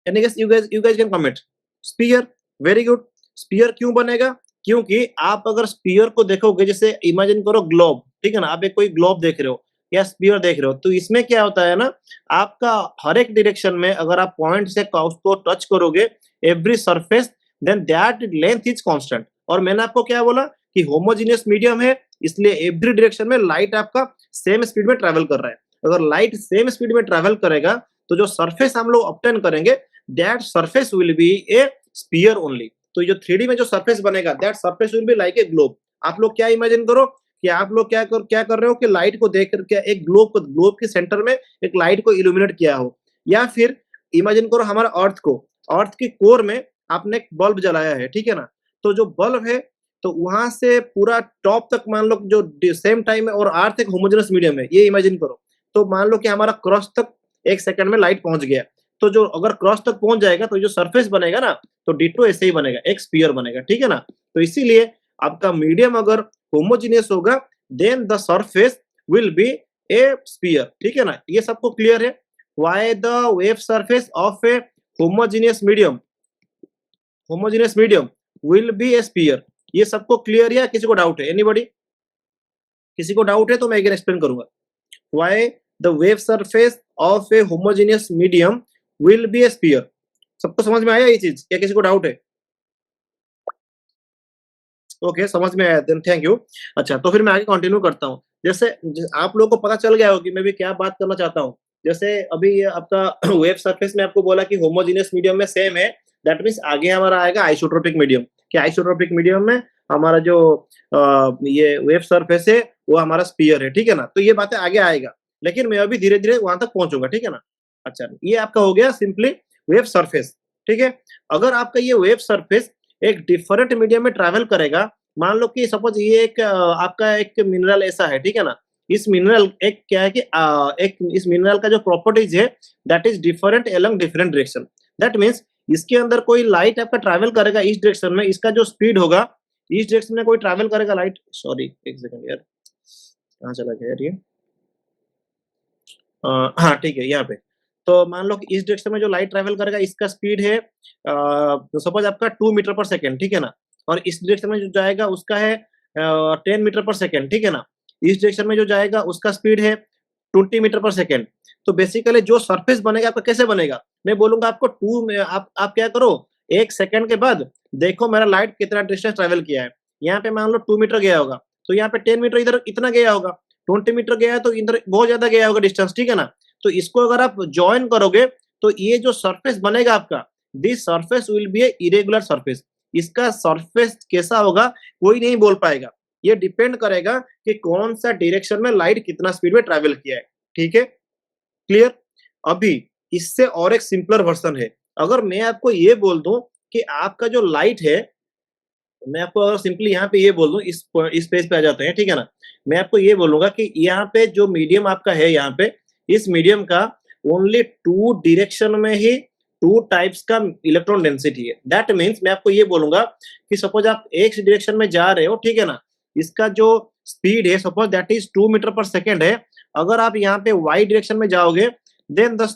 Any guess? You guys can comment. Sphere, very good. Sphere क्यों बनेगा? क्योंकि आप अगर स्पीयर को देखोगे, जैसे इमेजिन करो ग्लोब, ठीक है ना? आप एक कोई ग्लोब देख रहे हो या स्पीयर देख रहे हो, तो इसमें क्या होता है ना, आपका हर एक डायरेक्शन में अगर आप पॉइंट से उसको टच करोगे every surface, then that length is constant. और मैंने आपको क्या बोला कि होमोजेनियस मीडियम है, इसलिए एवरी डायरेक्शन में लाइट आपका सेम स्पीड में ट्रेवल कर रहा है। अगर लाइट सेम स्पीड में ट्रेवल करेगा, तो जो सरफेस हम लोग ऑब्टेन करेंगे, that surface will be a sphere only। तो जो 3D में जो सरफेस बनेगा, that surface will be like a globe। आप लोग क्या इमेजिन करो कि आप लोग क्या कर रहे हो कि लाइट को देख करके एक ग्लोब के सेंटर में एक लाइट को इल्यूमिनेट किया हो, या फिर इमेजिन करो हमारा अर्थ के कोर में आपने एक बल्ब जलाया है, ठीक है ना? तो जो बल्ब है, तो वहां से पूरा टॉप तक मान लो जो सेम टाइम है, और अर्थ एक होमोजेनस मीडियम है, ये इमेजिन करो। तो मान लो कि हमारा क्रॉस तक 1 सेकंड में लाइट पहुंच गया, तो जो अगर क्रॉस तक पहुंच जाएगा, तो जो सरफेस बनेगा ना, तो डिटो ऐसे ही बनेगा, एक स्फीयर बनेगा, ठीक है ना? तो इसीलिए आपका मीडियम अगर होमोजेनियस होगा, then the surface will be a sphere, ठीक है ना? ये सबको क्लियर है? Why the wave surface of a homogeneous medium will be a sphere. ये सबको क्लियर है या किसी को डाउट है? एनीबॉडी? किसी को डाउट है तो मैं अगेन एक्सप्लेन करूंगा। Why the wave surface of a homogeneous medium will be a sphere. सबको समझ में आया ये चीज, या किसी को डाउट है? ओके, समझ में आया, देन थैंक यू। अच्छा, तो फिर मैं आगे कंटिन्यू करता हूँ। जैसे आप लोगों को पता चल गया हो कि मैं भी क्या बात करना चाहता हूँ। जैसे अभी ये आपका वेव सरफेस में आपको बोला कि होमोजेनियस मीडियम में सेम है, दैट मींस आगे हमारा आएगा आइसोट्रोपिक मीडियम। कि आइसोट्रोपिक मीडियम में हमारा जो ये वेव सरफेस है वो हमारा स्फीयर है, ठीक है ना? तो ये बातें आगे आएगा, लेकिन मैं अभी धीरे धीरे वहां तक पहुंचूंगा, ठीक है ना? अच्छा, ये आपका हो गया सिंपली वेव सरफेस, ठीक है? अगर आपका ये वेव सरफेस एक डिफरेंट मीडियम में ट्रैवल करेगा, मान लो कि सपोज ये एक आपका एक मिनरल ऐसा है, ठीक है ना? इस मिनरल एक क्या है कि एक इस मिनरल का जो प्रॉपर्टीज है, that is different along different direction. That means इसके अंदर कोई लाइट आपका ट्रैवल करेगा इस डायरेक्शन में, इसका जो स्पीड होगा, इस डायरेक्शन में कोई ट्रैवल करेगा लाइट, सॉरी एक सेकंड यार, कहाँ चला गया यार ये? हाँ ठीक है, यहाँ पे। तो मान लो कि इस डायरेक्शन में जो लाइट ट्रैवल करेगा, इसका स्पीड है सपोज आपका 2 मीटर पर सेकंड, ठीक है ना? और इस डायरेक्शन में जो जाएगा उसका है 10 मीटर पर सेकंड, ठीक है ना? इस डायरेक्शन में जो जाएगा उसका स्पीड है 20 मीटर पर सेकंड। तो बेसिकली जो सरफेस बनेगा आपका कैसे बनेगा? मैं बोलूंगा आपको 2 में आप क्या करो, 1 सेकंड के बाद देखो मेरा लाइट कितना डिस्टेंस ट्रैवल किया है। यहाँ पे मान लो 2 मीटर गया होगा, तो यहाँ पे 10 मीटर इधर इतना गया होगा, 20 मीटर गया है तो इधर बहुत ज्यादा गया होगा डिस्टेंस, ठीक है ना? तो इसको अगर आप ज्वाइन करोगे, तो ये जो सरफेस बनेगा आपका, this surface will be A irregular surface. इसका सरफेस कैसा होगा कोई नहीं बोल पाएगा, ये डिपेंड करेगा कि कौन सा डायरेक्शन में लाइट कितना स्पीड में ट्रैवल किया है, ठीक है? क्लियर? अभी इससे और एक सिंपलर वर्जन है। अगर मैं आपको ये बोल दूं कि आपका जो लाइट है, मैं आपको अगर सिंपली यहाँ पे ये बोल दूं, इस पेज पे आ जाते हैं, ठीक है ना? मैं आपको ये बोलूंगा कि यहाँ पे जो मीडियम आपका है, यहाँ पे इस मीडियम का ओनली 2 डायरेक्शन में ही 2 टाइप्स का इलेक्ट्रॉन डेंसिटी है। दैट मीन्स मैं आपको ये बोलूंगा कि सपोज आप एक डायरेक्शन में जा रहे हो, ठीक है ना? इसका जो स्पीड है suppose that is 2 metre per second है। अगर आप यहाँ पे वाई डायरेक्शन में जाओगे, then the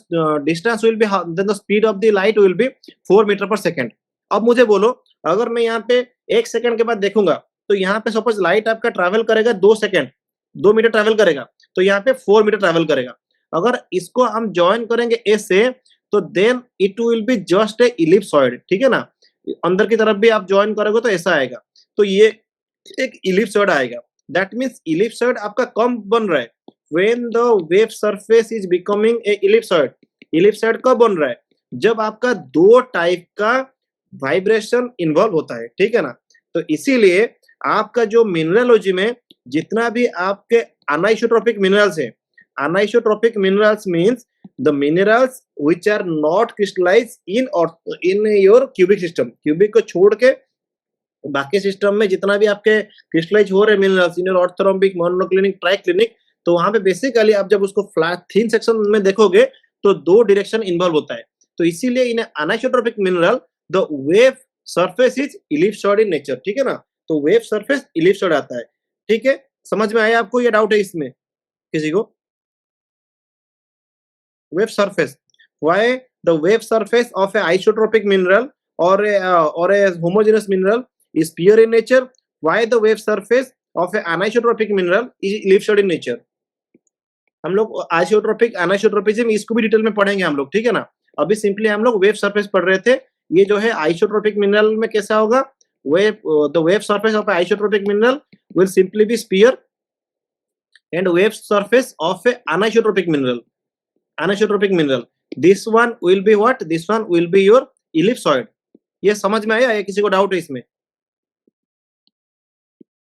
distance will be, then the speed of the light will be 4 metre per second. अब मुझे बोलो, अगर मैं यहाँ पे 1 सेकंड के बाद देखूंगा, तो यहाँ पे सपोज लाइट आपका ट्रैवल करेगा 2 सेकंड, 2 मीटर ट्रैवल करेगा, तो यहाँ पे 4 मीटर ट्रैवल करेगा। अगर इसको हम ज्वाइन करेंगे ए से, तो then it will be just a ellipsoid, ठीक है ना। अंदर की तरफ भी आप ज्वाइन करोगे तो ऐसा आएगा, तो ये एक इलिप्सॉइड आएगा। दैट मीन्स इलिप्सॉइड आपका कब बन रहा है, when the wave surface is becoming a ellipsoid. Ellipsoid कब बन रहा है, जब आपका दो टाइप का वाइब्रेशन इन्वॉल्व होता है, ठीक है ना। तो इसीलिए आपका जो मिनरलोजी में जितना भी आपके अनाइसोट्रोपिक मिनरल्स है, anisotropic minerals means the minerals which are not crystallize in your cubic system. Cubic को छोड़ के बाकी सिस्टम में जितना भी आपके क्रिस्टलाइज हो रहे minerals in your orthorhombic, monoclinic, triclinic, तो वहां पे बेसिकली आप जब उसको फ्लैट थिन सेक्शन में देखोगे तो दो डायरेक्शन इन्वॉल्व होता है। तो इसीलिए in anisotropic mineral the wave surface is ellipsoid in nature, ठीक है ना। तो वेव सरफेस इलिप्सॉइड आता है, ठीक है। समझ में आया आपको, ये डाउट है इसमें किसी को? Wave surface, why the wave surface of A isotropic mineral or a homogeneous mineral is pure in nature, why the wave surface of a anisotropic mineral is ellipsoid in nature। हम लोग isotropic अनाइसोट्रोपिज्म इसको भी detail में पढ़ेंगे हम लोग, ठीक है ना। अभी सिंपली हम लोग वेव सरफेस पढ़ रहे थे। ये जो है आइसोट्रोपिक मिनरल में कैसा होगा, the wave surface of isotropic mineral will simply be sphere and wave surface of a anisotropic mineral, this one will be what, this one will be your ellipsoid। ये समझ में आया? किसी को डाउट है इसमें?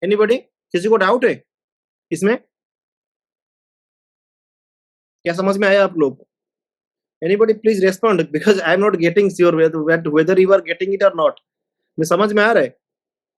एनीबॉडी, किसी को डाउट है इसमें? क्या समझ में आया आप लोग? Anybody please respond, because I am not getting sure whether you are getting it or not। मैं समझ में आ रहा है?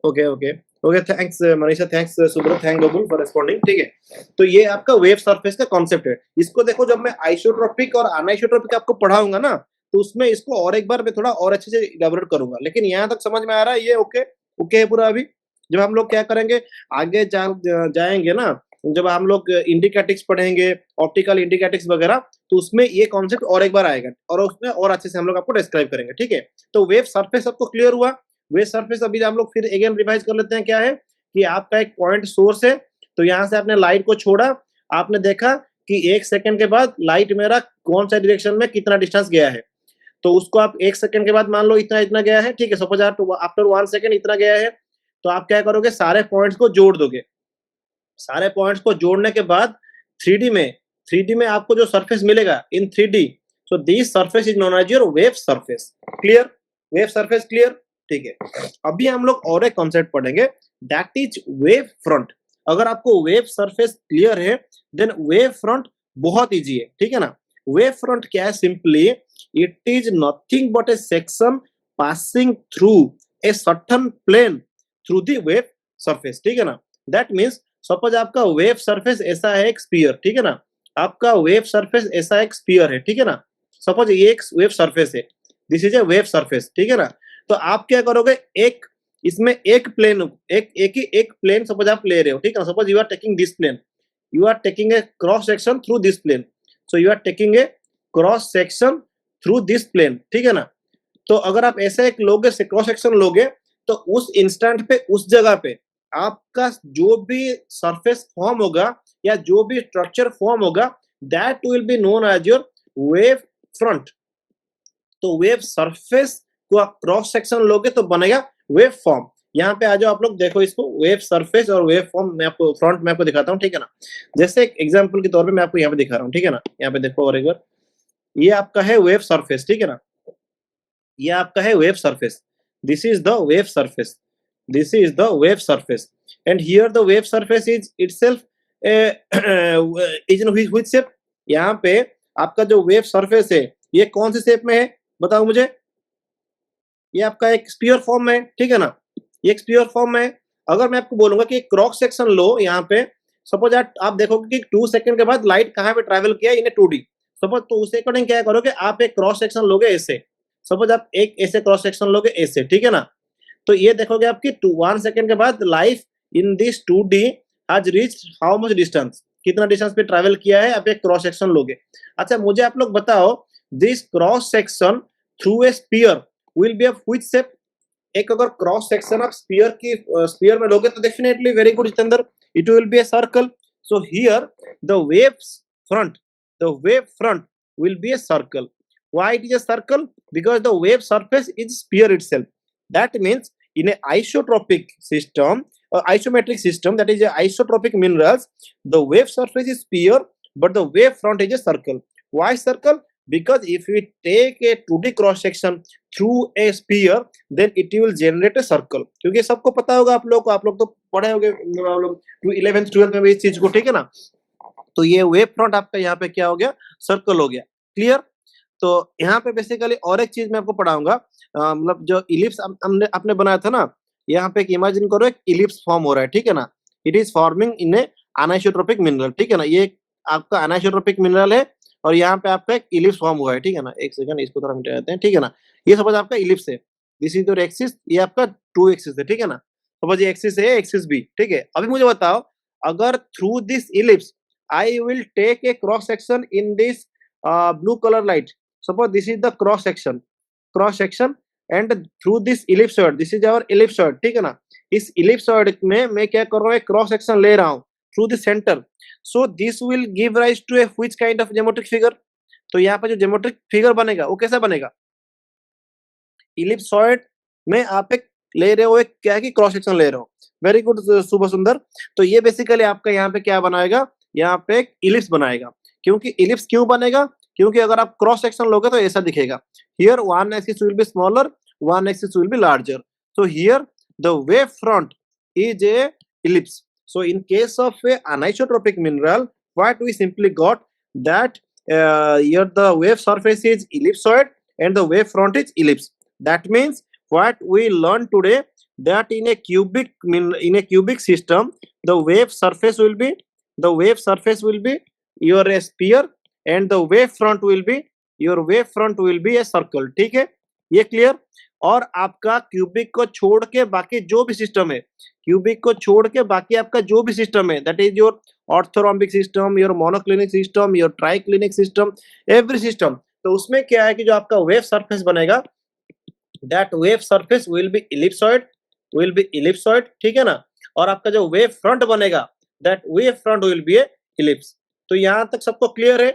Okay okay okay, thanks Manisha, thanks Subrata, thank Babul for responding, ठीक है। तो ये आपका वेव सरफेस का कॉन्सेप्ट है। इसको देखो, जब मैं आइसोट्रोपिक और अनाइसोट्रोपिक आपको पढ़ाऊंगा ना, तो उसमें इसको और एक बार मैं थोड़ा और अच्छे से इलैबोरेट करूंगा, लेकिन यहाँ तक समझ में आ रहा है? ये ओके ओके है पूरा। अभी जब हम लोग क्या करेंगे, आगे जाएंगे ना, जब हम लोग इंडिकेटिक्स पढ़ेंगे, ऑप्टिकल इंडिकेटिक्स वगैरह, तो उसमें ये कॉन्सेप्ट और एक बार आएगा और उसमें और अच्छे से हम लोग आपको डिस्क्राइब करेंगे, ठीक है। तो वेव सरफेस आपको क्लियर हुआ। वेव सरफेस अभी हम लोग फिर अगेन रिवाइज कर लेते हैं। क्या है कि आपका एक पॉइंट सोर्स है, तो यहाँ से आपने लाइट को छोड़ा, आपने देखा कि 1 सेकंड के बाद लाइट मेरा कौन सा डायरेक्शन में कितना डिस्टेंस गया है, तो उसको आप 1 सेकंड के बाद मान लो इतना इतना गया है, ठीक है। सपोज आफ्टर 1 सेकंड इतना गया है, तो आप क्या करोगे, सारे पॉइंट्स को जोड़ दोगे। सारे पॉइंट्स को जोड़ने के बाद 3D में आपको जो सरफेस मिलेगा in 3D, so this surface is known as your wave surface. Clear? Wave surface clear, ठीक है। अभी हम लोग और एक कॉन्सेप्ट पढ़ेंगे, दैट इज वेव फ्रंट। अगर आपको वेव सरफेस क्लियर है, देन वेव फ्रंट बहुत इजी है, ठीक है ना। वेव फ्रंट क्या है? Simply it is nothing but a section passing through a certain plane through the wave surface, ठीक है ना। दैट मीन्स सपोज आपका वेव सरफेस ऐसा है एक स्फीयर, ठीक है ना। आपका वेव सरफेस ऐसा एक स्फीयर है, ठीक है ना। सपोज ये एक वेव सरफेस है, this is a wave surface, ठीक है ना। तो आप क्या करोगे, एक इसमें एक प्लेन, एक प्लेन सपोज आप ले रहे हो, ठीक है ना। Suppose you are taking this plane, you are taking a cross section through this plane, so you are taking a cross section through this plane, ठीक है ना। तो अगर आप ऐसे एक लोगे, क्रॉस सेक्शन लोगे, तो उस इंस्टेंट पे, उस जगह पे आपका जो भी सरफेस फॉर्म होगा या जो भी स्ट्रक्चर फॉर्म होगा, that will be known as your wave front. तो वेव सरफेस को आप क्रॉस सेक्शन लोगे तो बनेगा वेव फॉर्म। यहाँ पे आ जाओ आप लोग, देखो इसको, वेव सरफेस और वेव फॉर्म मैं आपको फ्रंट में आपको दिखाता हूँ, ठीक है ना। जैसे एक एग्जांपल के तौर पे मैं आपको यहाँ पे दिखा रहा हूँ, ठीक है ना। यहाँ पे देखो और एक बार, ये आपका है वेव सरफेस, ठीक है ना। ये आपका है wave surface, this is the wave surface, this is the wave surface, and here the wave surface is itself is in which shape। यहाँ पे आपका जो वेव सरफेस है ये कौन सी शेप में है बताओ मुझे। ये आपका एक स्फीयर फॉर्म में है, ठीक है ना। ये एक स्फीयर फॉर्म में है। अगर मैं आपको बोलूंगा कि क्रॉस सेक्शन लो, यहाँ पे सपोज आप देखोगे कि 2 सेकंड के बाद लाइट कहाँ पे ट्रैवल किया इन 2D, सपोज, तो उस अकॉर्डिंग क्या करोगे, आप एक क्रॉस सेक्शन लोगे ऐसे, सपोज आप एक ऐसे क्रॉस सेक्शन लोगे ऐसे, ठीक है ना। तो ये देखोगे आपकी 1 सेकंड के बाद life in this 2D has reached how much distance, कितना डिस्टेंस पे ट्रैवल किया है, आप एक क्रॉस सेक्शन लोगे। अच्छा मुझे आप लोग बताओ, this cross section through a sphere will be of which shape. एक अगर क्रॉस सेक्शन आप स्फीयर में लोगे तो definitely, very good Jitendra, it will be a circle. So here the wave front will be a circle. Why it is a circle? Because the wave surface is sphere itself. That means in a isotropic system or isometric system, that is a isotropic minerals, the wave surface is sphere but the wave front is a circle. Why circle? Because if we take a 2D cross section through a sphere, then it will generate a circle. क्योंकि सबको पता होगा, आप लोग तो पढ़े होंगे, आप लोग 11th 12th में इस चीज को, ठीक है ना। तो ये वेव फ्रंट आपका यहाँ पे क्या हो गया, सर्कल हो गया। क्लियर। तो यहाँ पे बेसिकली और एक चीज मैं आपको पढ़ाऊंगा, मतलब जो इलिप्स हमने आपने बनाया था ना, यहाँ पे एक इमेजिन करो एक इलिप्स फॉर्म हो रहा है, ठीक है ना। It is forming in a anisotropic mineral, ठीक है ना। ये आपका अनाइसोट्रोपिक मिनरल है और यहाँ पे आपका एक इलिप्स फॉर्म हुआ है, ठीक है ना। एक सेकंड, इसको थोड़ा मिटा देते हैं, ठीक है ना। ये सपोज आपका इलिप्स है, दिस इज योर एक्सिस, ये आपका 2 एक्सिस है, ठीक है ना। सपोज ये एक्सिस है, एक्सिस बी, ठीक है। अभी मुझे बताओ, अगर through this ellipse I will take a cross section in this blue color light. Suppose this is the cross section, and through this ellipsoid, this is our ellipsoid, ठीक है ना। इस ellipsoid में मैं क्या कर रहा हूँ, एक cross section ले रहा हूँ through the center. So this will give rise to a which kind of geometric figure? तो यहाँ पे जो geometric figure बनेगा वो कैसा बनेगा? ellipsoid में आप एक ले रहे हो, एक क्या है कि क्रॉस सेक्शन ले रहे हो। वेरी गुड शुभ सुंदर। तो ये बेसिकली आपका यहाँ पे क्या बनाएगा, यहाँ पे एक इलिप्स बनाएगा। क्योंकि इलिप्स क्यों बनेगा? क्योंकि अगर आप क्रॉस सेक्शन लोगे तो ऐसा दिखेगा। Here one axis will be smaller, one axis will be larger. So here the wave front is a ellipse. So in case of a anisotropic mineral, what we simply got that here the wave surface is ellipsoid and the wave front is ellipse. That means what we learned today, that in a cubic system, the wave surface will be your a sphere and the wave front will be a circle. ठीक है, ये clear. और आपका cubic को छोड़ के बाकी जो भी सिस्टम है, आपका जो भी सिस्टम है, that is your orthorhombic system, your monoclinic system, your triclinic system, every system. तो उसमें क्या है कि जो आपका वेव सरफेस बनेगा, that wave surface will B ellipsoid, ठीक है ना। और आपका जो वेव फ्रंट बनेगा, that wave front will be A ellipse. तो यहाँ तक सबको क्लियर है?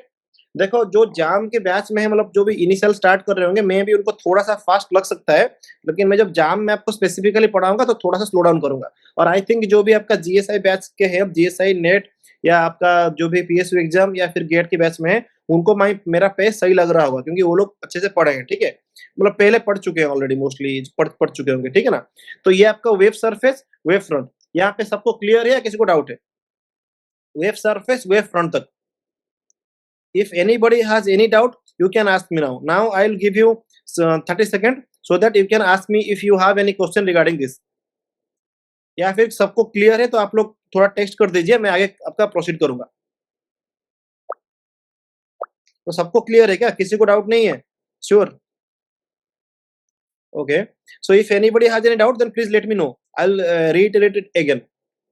देखो, जो जाम के बैच में है, मतलब जो भी इनिशियल स्टार्ट कर रहे होंगे, मैं भी उनको थोड़ा सा फास्ट लग सकता है, लेकिन मैं जब जाम में आपको स्पेसिफिकली पढ़ाऊंगा तो थोड़ा सा स्लो डाउन करूंगा। और आई थिंक जो भी आपका जीएसआई बैच के है, जीएसआई नेट या आपका जो भी पीएसयू एग्जाम या फिर गेट के बैच में है, उनको मेरा पेस सही लग रहा होगा, क्योंकि वो लोग अच्छे से पढ़े हैं, ठीक है। मतलब पहले पढ़ चुके हैं ऑलरेडी, मोस्टली पढ़ चुके होंगे, ठीक है ना। तो ये आपका वेव सरफेस, वेव फ्रंट, यहाँ पे सबको क्लियर है या किसी को डाउट है? वेव सरफेस, वेव फ्रंट तक। If anybody has any doubt, you can ask me now. Now I will give you 30 seconds so that you can ask me if you have any question regarding this. या फिर सबको clear है तो आप लोग थोड़ा text कर दीजिए, मैं आगे आपका प्रोसीड करूंगा। तो सबको क्लियर है क्या? किसी को डाउट नहीं है? Sure? Okay. So if anybody has any doubt then please let me know. I will reiterate it again,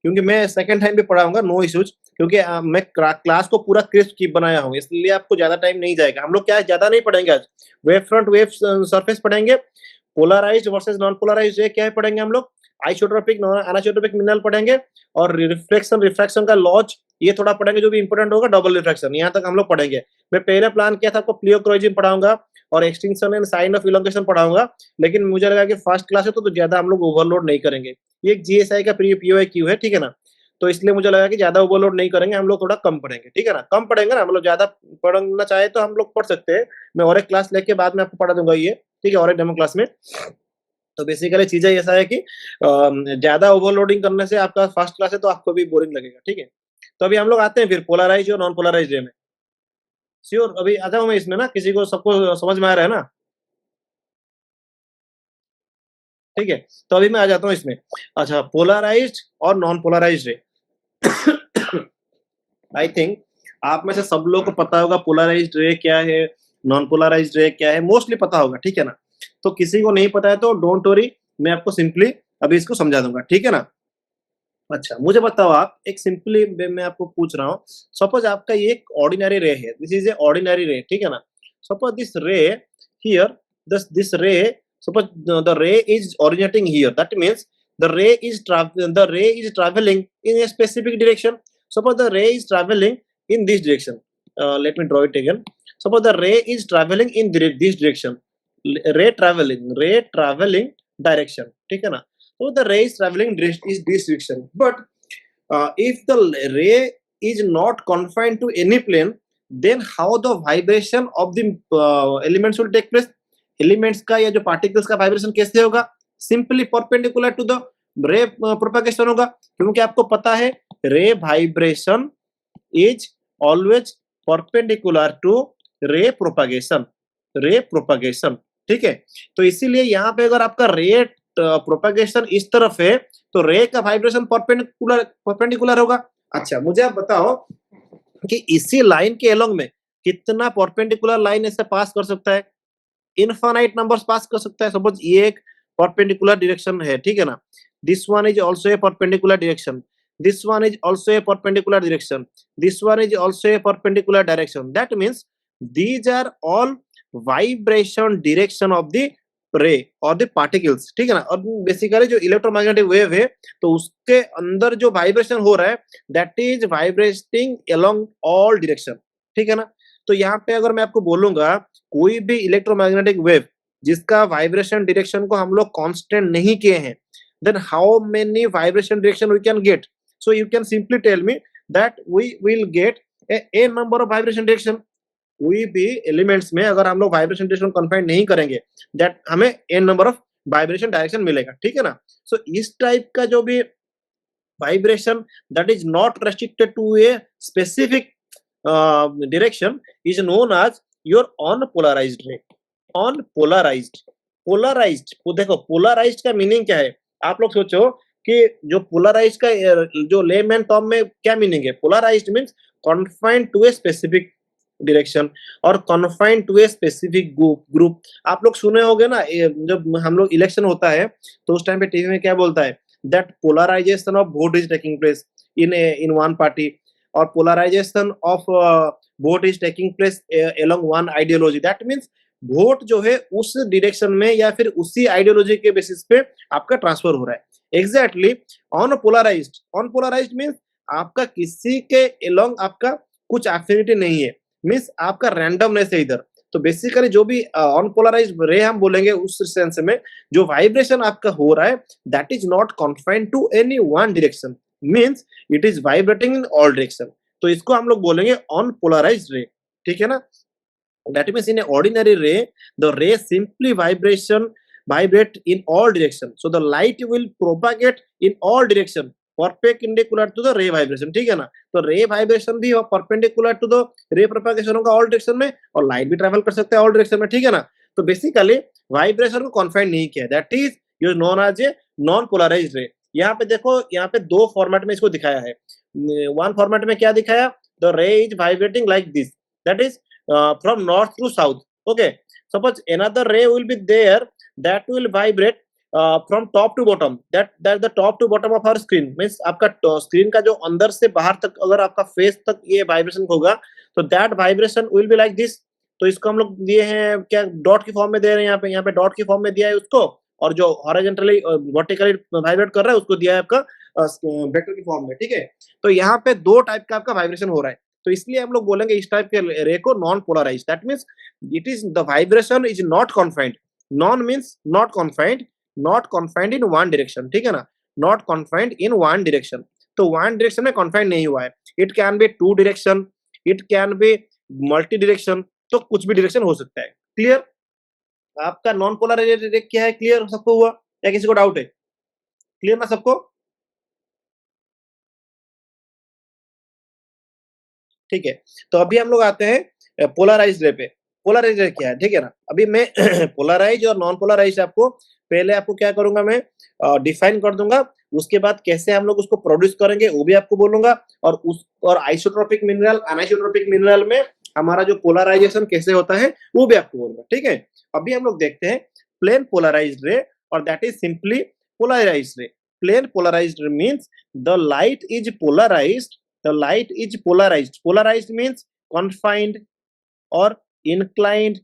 क्योंकि मैं सेकंड टाइम भी पढ़ाऊंगा, नो इश्यूज। क्योंकि मैं क्लास को पूरा क्रिस्प की बनाया हूँ, इसलिए आपको ज्यादा टाइम नहीं जाएगा। हम लोग क्या ज्यादा नहीं पढ़ेंगे आज, वेव फ्रंट, वेव सरफेस पढ़ेंगे, पोलराइज्ड वर्सेस नॉन पोलराइज्ड ये क्या है पढ़ेंगे हम लोग, आइसोट्रोपिक नॉन अनाइसोट्रोपिक मिनरल पढ़ेंगे, और रिफ्रैक्शन का लॉज ये थोड़ा पढ़ेंगे। जो भी इंपोर्टेंट होगा डबल रिफ्रैक्शन, यहाँ तक हम लोग पढ़ेंगे। मैं पहले प्लान किया था आपको प्लियोक्रोइजिन पढ़ाऊंगा और extinction and sign of elongation पढ़ाऊंगा, लेकिन मुझे लगा कि फर्स्ट क्लास है तो ज्यादा हम लोग ओवरलोड नहीं करेंगे। ये एक जीएसआई का पीओआईक्यू है, ठीक है ना। तो इसलिए मुझे लगा कि ज्यादा ओवरलोड नहीं करेंगे, हम लोग थोड़ा कम पढ़ेंगे, ठीक है ना। कम पढ़ेंगे ना, मतलब ज्यादा पढ़ना चाहे तो हम लोग पढ़ सकते हैं। मैं और एक क्लास लेके बाद में आपको पढ़ा दूंगा ये, ठीक है, और एक डेमो क्लास में। तो बेसिकली चीजें ऐसा है कि ज्यादा ओवरलोडिंग करने से आपका फर्स्ट क्लास है तो आपको भी बोरिंग लगेगा, ठीक है। तो अभी हम लोग आते हैं फिर पोलराइज और नॉन पोलराइज रे में। श्योर, अभी आ जाऊं मैं इसमें ना, किसी को सबको समझ में आ रहा है ना? ठीक है, तो अभी मैं आ जाता हूँ इसमें। अच्छा, पोलराइज्ड और नॉन पोलराइज्ड रे। आई थिंक आप में से सब लोग को पता होगा पोलराइज्ड रे क्या है, नॉन पोलराइज्ड रे क्या है, मोस्टली पता होगा, ठीक है ना। तो किसी को नहीं पता है तो डोंट वरी, मैं आपको सिंपली अभी इसको समझा दूंगा, ठीक है ना। अच्छा, मुझे बताओ आप, एक सिंपली मैं आपको पूछ रहा हूँ, सपोज आपका ये एक ऑर्डिनरी रे है, दिस इज ए ऑर्डिनरी रे, ठीक है ना। सपोज दिस रे हियर, दिस रे, suppose the ray is originating here, that means the ray is traveling in a specific direction. Suppose the ray is traveling in this direction, let me draw it again. Suppose the ray is traveling in this direction. ray traveling direction, ठीक है ना? So the ray is traveling is this direction. But if the ray is not confined to any plane, then how the vibration of the elements will take place? Elements का या जो particles का vibration कैसे होगा? Simply perpendicular to the ray propagation होगा, क्योंकि आपको पता है ray vibration is always perpendicular to ray propagation. ठीक है? तो इसीलिए यहाँ पे अगर आपका ray प्रोपेगेशन इस तरफ है तो रे का वाइब्रेशन परपेंडिकुलर होगा. अच्छा, मुझे आप बताओ कि इसी लाइन के अलोंग में कितना परपेंडिकुलर लाइन ऐसे पास कर सकता है? इनफाइनाइट नंबर्स पास कर सकता है. सपोज ये एक परपेंडिकुलर डायरेक्शन है, ठीक है ना? This one is also a perpendicular direction, this one is also a perpendicular direction, this one is also a perpendicular direction. That means these are all vibration direction of the ray और the particles, ठीक है ना? और basically जो electromagnetic wave है तो उसके अंदर जो वाइब्रेशन हो रहा है that is vibrating along all direction, ठीक है ना? तो यहाँ पे अगर मैं आपको बोलूंगा कोई भी इलेक्ट्रोमैग्नेटिक वेव जिसका वाइब्रेशन डायरेक्शन को हम लोग कांस्टेंट नहीं किए हैं, then how many vibration direction we can get? So you can simply tell me that we will get a number of vibration direction. कोई भी एलिमेंट्स में अगर हम लोग वाइब्रेशन डायरेक्शन कन्फाइन नहीं करेंगे दैट हमें an number of vibration direction मिलेगा, ठीक है ना? सो इस टाइप का जो भी vibration that is not restricted to a specific direction is known as your unpolarized ray. Polarized देखो, पोलराइज्ड का मीनिंग क्या है? आप लोग सोचो कि जो पोलराइज्ड का जो लेमैन टर्म में क्या मीनिंग है? Polarized means confined to a specific direction और confined to a specific group. आप लोग सुने होंगे ना, जब हम लोग इलेक्शन होता है तो उस टाइम पे टीवी में क्या बोलता है? That polarization of vote is taking place in one party, और polarization of vote is taking place along one ideology. That means vote जो है उस डायरेक्शन में या फिर उसी आइडियोलॉजी के बेसिस पे आपका ट्रांसफर हो रहा है. एग्जैक्टली अनपोलराइज्ड मींस आपका किसी के अलोंग आपका कुछ एफिनिटी नहीं है, मींस आपका रैंडमनेस है इधर. तो बेसिकली जो भी अनपोलराइज्ड रे हम बोलेंगे उस सेंस में जो वाइब्रेशन आपका हो रहा है that is not confined to any one direction, means it is vibrating in all direction. तो इसको हम लोग बोलेंगे अनपोलराइज्ड रे, ठीक है ना? That means in a ordinary ray the ray simply vibrate in all direction, so the light will propagate in all direction perpendicular to the ray vibration, ठीक है ना? तो रे वाइब्रेशन भी perpendicular to the ray propagation होगा all direction में, और light भी travel कर सकता है ऑल डायरेक्शन में, ठीक है ना? तो बेसिकली वाइब्रेशन को कन्फाइन नहीं किया, that is use known as a non polarized ray. यहाँ पे देखो, यहाँ पे दो फॉर्मेट में इसको दिखाया है. वन फॉर्मेट में क्या दिखाया? The ray is vibrating like this, that is from north to south. Okay, suppose another ray will be there that will vibrate from top to bottom, that the top to bottom of our screen means आपका screen का जो अंदर से बाहर तक अगर आपका face तक ये वाइब्रेशन होगा तो that vibration will be like this. तो इसको हम लोग दिए हैं क्या? डॉट की फॉर्म में दे रहे हैं. यहाँ पे डॉट की फॉर्म में दिया है उसको, और जो हॉरिजॉन्टली वर्टिकली वाइब्रेट कर रहा है उसको दिया है आपका वेक्टर की फॉर्म में, ठीक है? तो यहाँ पे दो टाइप का आपका वाइब्रेशन हो रहा है, तो इसलिए हम लोग बोलेंगे इस टाइप के रे को non polarized. That means it is the vibration is not confined. Non means not confined in one direction, ठीक है ना? Not confined in one direction. तो वन डायरेक्शन में कन्फाइंड नहीं हुआ है. It can be two direction, it can be multi direction, तो कुछ भी डायरेक्शन हो सकता है. क्लियर? आपका नॉन पोलराइज्ड रे क्या है? क्लियर सबको हुआ या किसी को डाउट है? क्लियर ना सबको? ठीक है, तो अभी हम लोग आते हैं पोलराइज्ड रे पे. पोलराइज्ड रे क्या है, ठीक है ना? अभी मैं पोलराइज और नॉन पोलराइज आपको क्या करूंगा, मैं डिफाइन कर दूंगा. उसके बाद कैसे हम लोग उसको प्रोड्यूस करेंगे वो भी आपको बोलूंगा, और आइसोट्रोपिक मिनरल अनआइसोट्रोपिक मिनरल में हमारा जो पोलराइजेशन कैसे होता है वो भी आपको बोलूंगा, ठीक है? अभी हम लोग देखते हैं प्लेन पोलराइज्ड रे, और that is simply polarized ray. Plane polarized ray means the light is polarized. Polarized means confined or inclined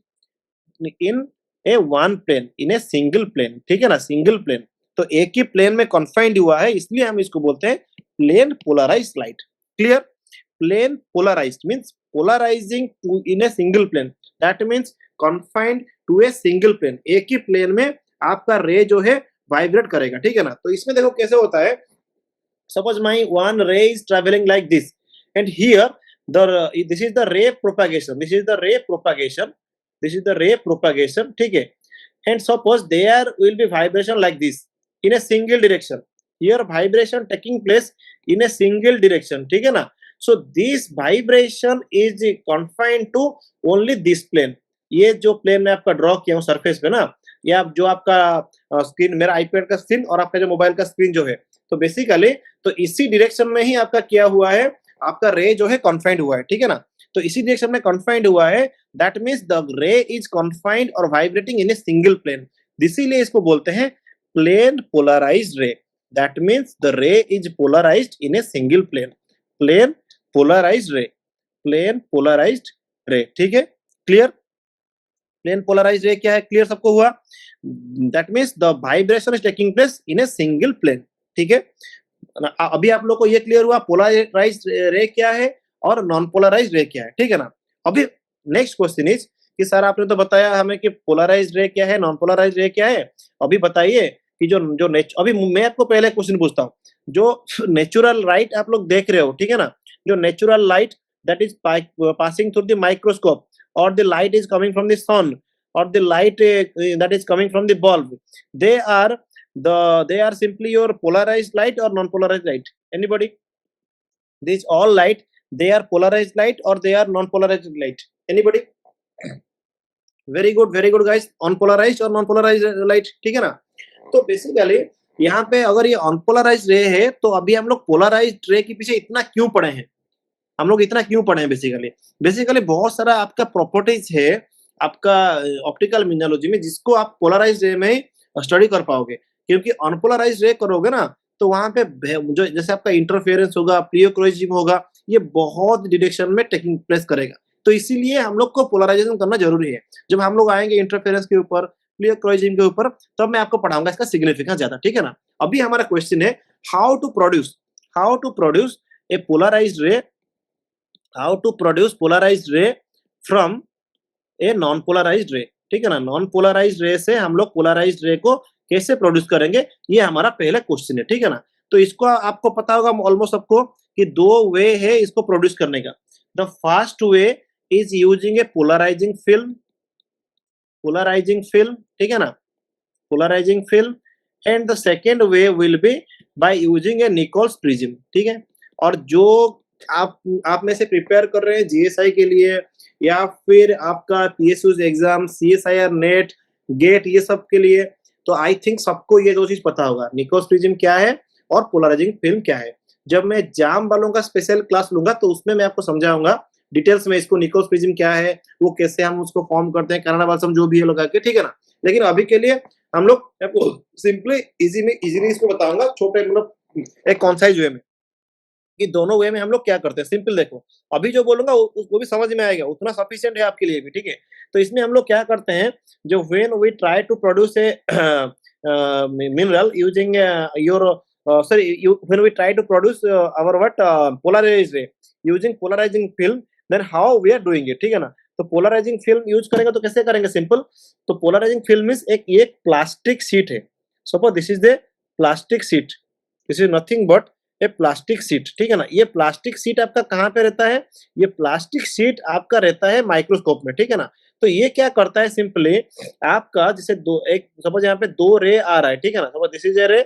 in a one plane, in a single plane, ठीक है ना? सिंगल प्लेन, तो एक ही plane में confined हुआ है, इसलिए हम इसको बोलते हैं plane polarized light. Clear? Plane polarized means polarizing to in a single plane, that means confined to a single plane, एक ही प्लेन में आपका रे जो है वाइब्रेट करेगा, ठीक है ना। तो इसमें देखो कैसे होता है, suppose my one ray is traveling like this, and here this is the ray propagation, this is the ray propagation, this is the ray propagation, ठीक है। And suppose there will be vibration like this in a single direction, here vibration taking place in a single direction, ठीक है ना। So this vibration is confined to only this plane, ये जो plane में आपका draw किया हूँ surface पे ना, या जो आपका स्क्रीन, मेरा आईपैड का स्क्रीन और आपका जो मोबाइल का स्क्रीन जो है, तो बेसिकली तो इसी डायरेक्शन में ही आपका क्या हुआ है, आपका रे जो है कन्फाइंड हुआ है, ठीक है ना। तो इसी डायरेक्शन में कन्फाइंड हुआ है, that means the ray is confined और vibrating in a single plane, इसीलिए इसको बोलते हैं plane polarized ray, that means the ray is polarized in a single plane, plane polarized ray, plane polarized ray, ठीक है, clear. Plane polarized रे क्या है, क्लियर सबको हुआ, that means the vibration is taking place in a single plane, ठीक है। अभी आप लोग को ये क्लियर हुआ पोलराइज्ड रे क्या है और नॉन पोलराइज्ड रे क्या है, ठीक है ना। अभी नेक्स्ट क्वेश्चन इज कि सर आपने तो बताया हमें कि पोलराइज्ड रे क्या है, नॉन पोलराइज्ड रे क्या है, अभी बताइए कि जो अभी मैं आपको पहले क्वेश्चन पूछता हूँ, जो नेचुरल लाइट आप लोग देख रहे हो, ठीक है ना, जो natural light that is passing through the microscope, or the light is coming from the sun, or the light that is coming from the bulb, they are simply your polarized light or non polarized light, anybody? These all light, they are polarized light or they are non polarized light, anybody? Very good guys, unpolarized or non polarized light, ठीक है ना। तो basically यहाँ पे अगर ये unpolarised रे है, तो अभी हम लोग पोलराइज्ड रे के पीछे इतना क्यों पड़े हैं, हम लोग इतना क्यों पढ़े हैं, बेसिकली बहुत सारा आपका प्रॉपर्टीज है आपका ऑप्टिकल मिनरोलॉजी में, जिसको आप पोलराइज्ड रे में स्टडी कर पाओगे, क्योंकि अनपोलराइज्ड रे करोगे ना, तो वहां पे जो जैसे आपका इंटरफेरेंस होगा, प्लियोक्रोइज्म होगा, ये बहुत डिरेक्शन में टेकिंग प्लेस करेगा, तो इसीलिए हम लोग को पोलराइजेशन करना जरूरी है। जब हम लोग आएंगे इंटरफेरेंस के ऊपर, प्लियोक्रोइज्म के ऊपर, तब मैं आपको पढ़ाऊंगा इसका सिग्निफिकेंस ज्यादा, ठीक है ना। अभी हमारा क्वेश्चन है how to produce a polarized ray, how to produce polarized ray from a non polarized ray, ठीक है ना। नॉन पोलराइज्ड रे से हम लोग पोलराइज्ड रे को कैसे प्रोड्यूस करेंगे, ये हमारा पहला क्वेश्चन है, ठीक है ना। तो इसको आपको पता होगा ऑलमोस्ट सबको कि दो वे है इसको प्रोड्यूस करने का। The first way is using a polarizing film, ठीक है ना, polarizing film, and the second way will be by using a Nicol's prism, ठीक है। और जो आप में से प्रिपेयर कर रहे हैं जीएसआई के लिए, या फिर आपका PSU exam, CSIR, NET, GATE, ये सब के लिए, तो आई थिंक सबको ये दो चीज पता होगा, निकोल्स प्रिज्म क्या है और पोलराइजिंग फिल्म क्या है। जब मैं जाम वालों का स्पेशल क्लास लूंगा तो उसमें मैं आपको समझाऊंगा डिटेल्स में इसको, निकोल्स प्रिज्म क्या है, वो कैसे हम उसको फॉर्म करते हैं, कनाडा बालसम जो भी है लगा के, ठीक है ना। लेकिन अभी के लिए हम लोग आपको सिंपली इजीली इसको बताऊंगा, छोटे मतलब एक कॉन्साइज वे में, कि दोनों वे में हम लोग क्या करते हैं। सिंपल देखो, अभी जो बोलूंगा वो भी समझ में आएगा, उतना सफिशिएंट है आपके लिए भी, ठीक है। तो इसमें हम लोग क्या करते हैं, जो when we try to produce a mineral using your when we try to produce our what polarized ray using polarizing film, then how we are doing it, ठीक है ना। तो पोलराइजिंग फिल्म यूज करेंगे तो कैसे करेंगे, सिंपल। तो polarising film is एक प्लास्टिक शीट है, suppose this is the plastic sheet, this is nothing but A plastic sheet, ठीक है ना। ये प्लास्टिक शीट आपका कहाँ पे रहता है, ये प्लास्टिक शीट आपका रहता है माइक्रोस्कोप में, ठीक है ना। तो ये क्या करता है, सिंपली आपका जैसे सपोज यहाँ पे दो रे आ रहा है, ठीक है ना, सपोज दिस इज ए रे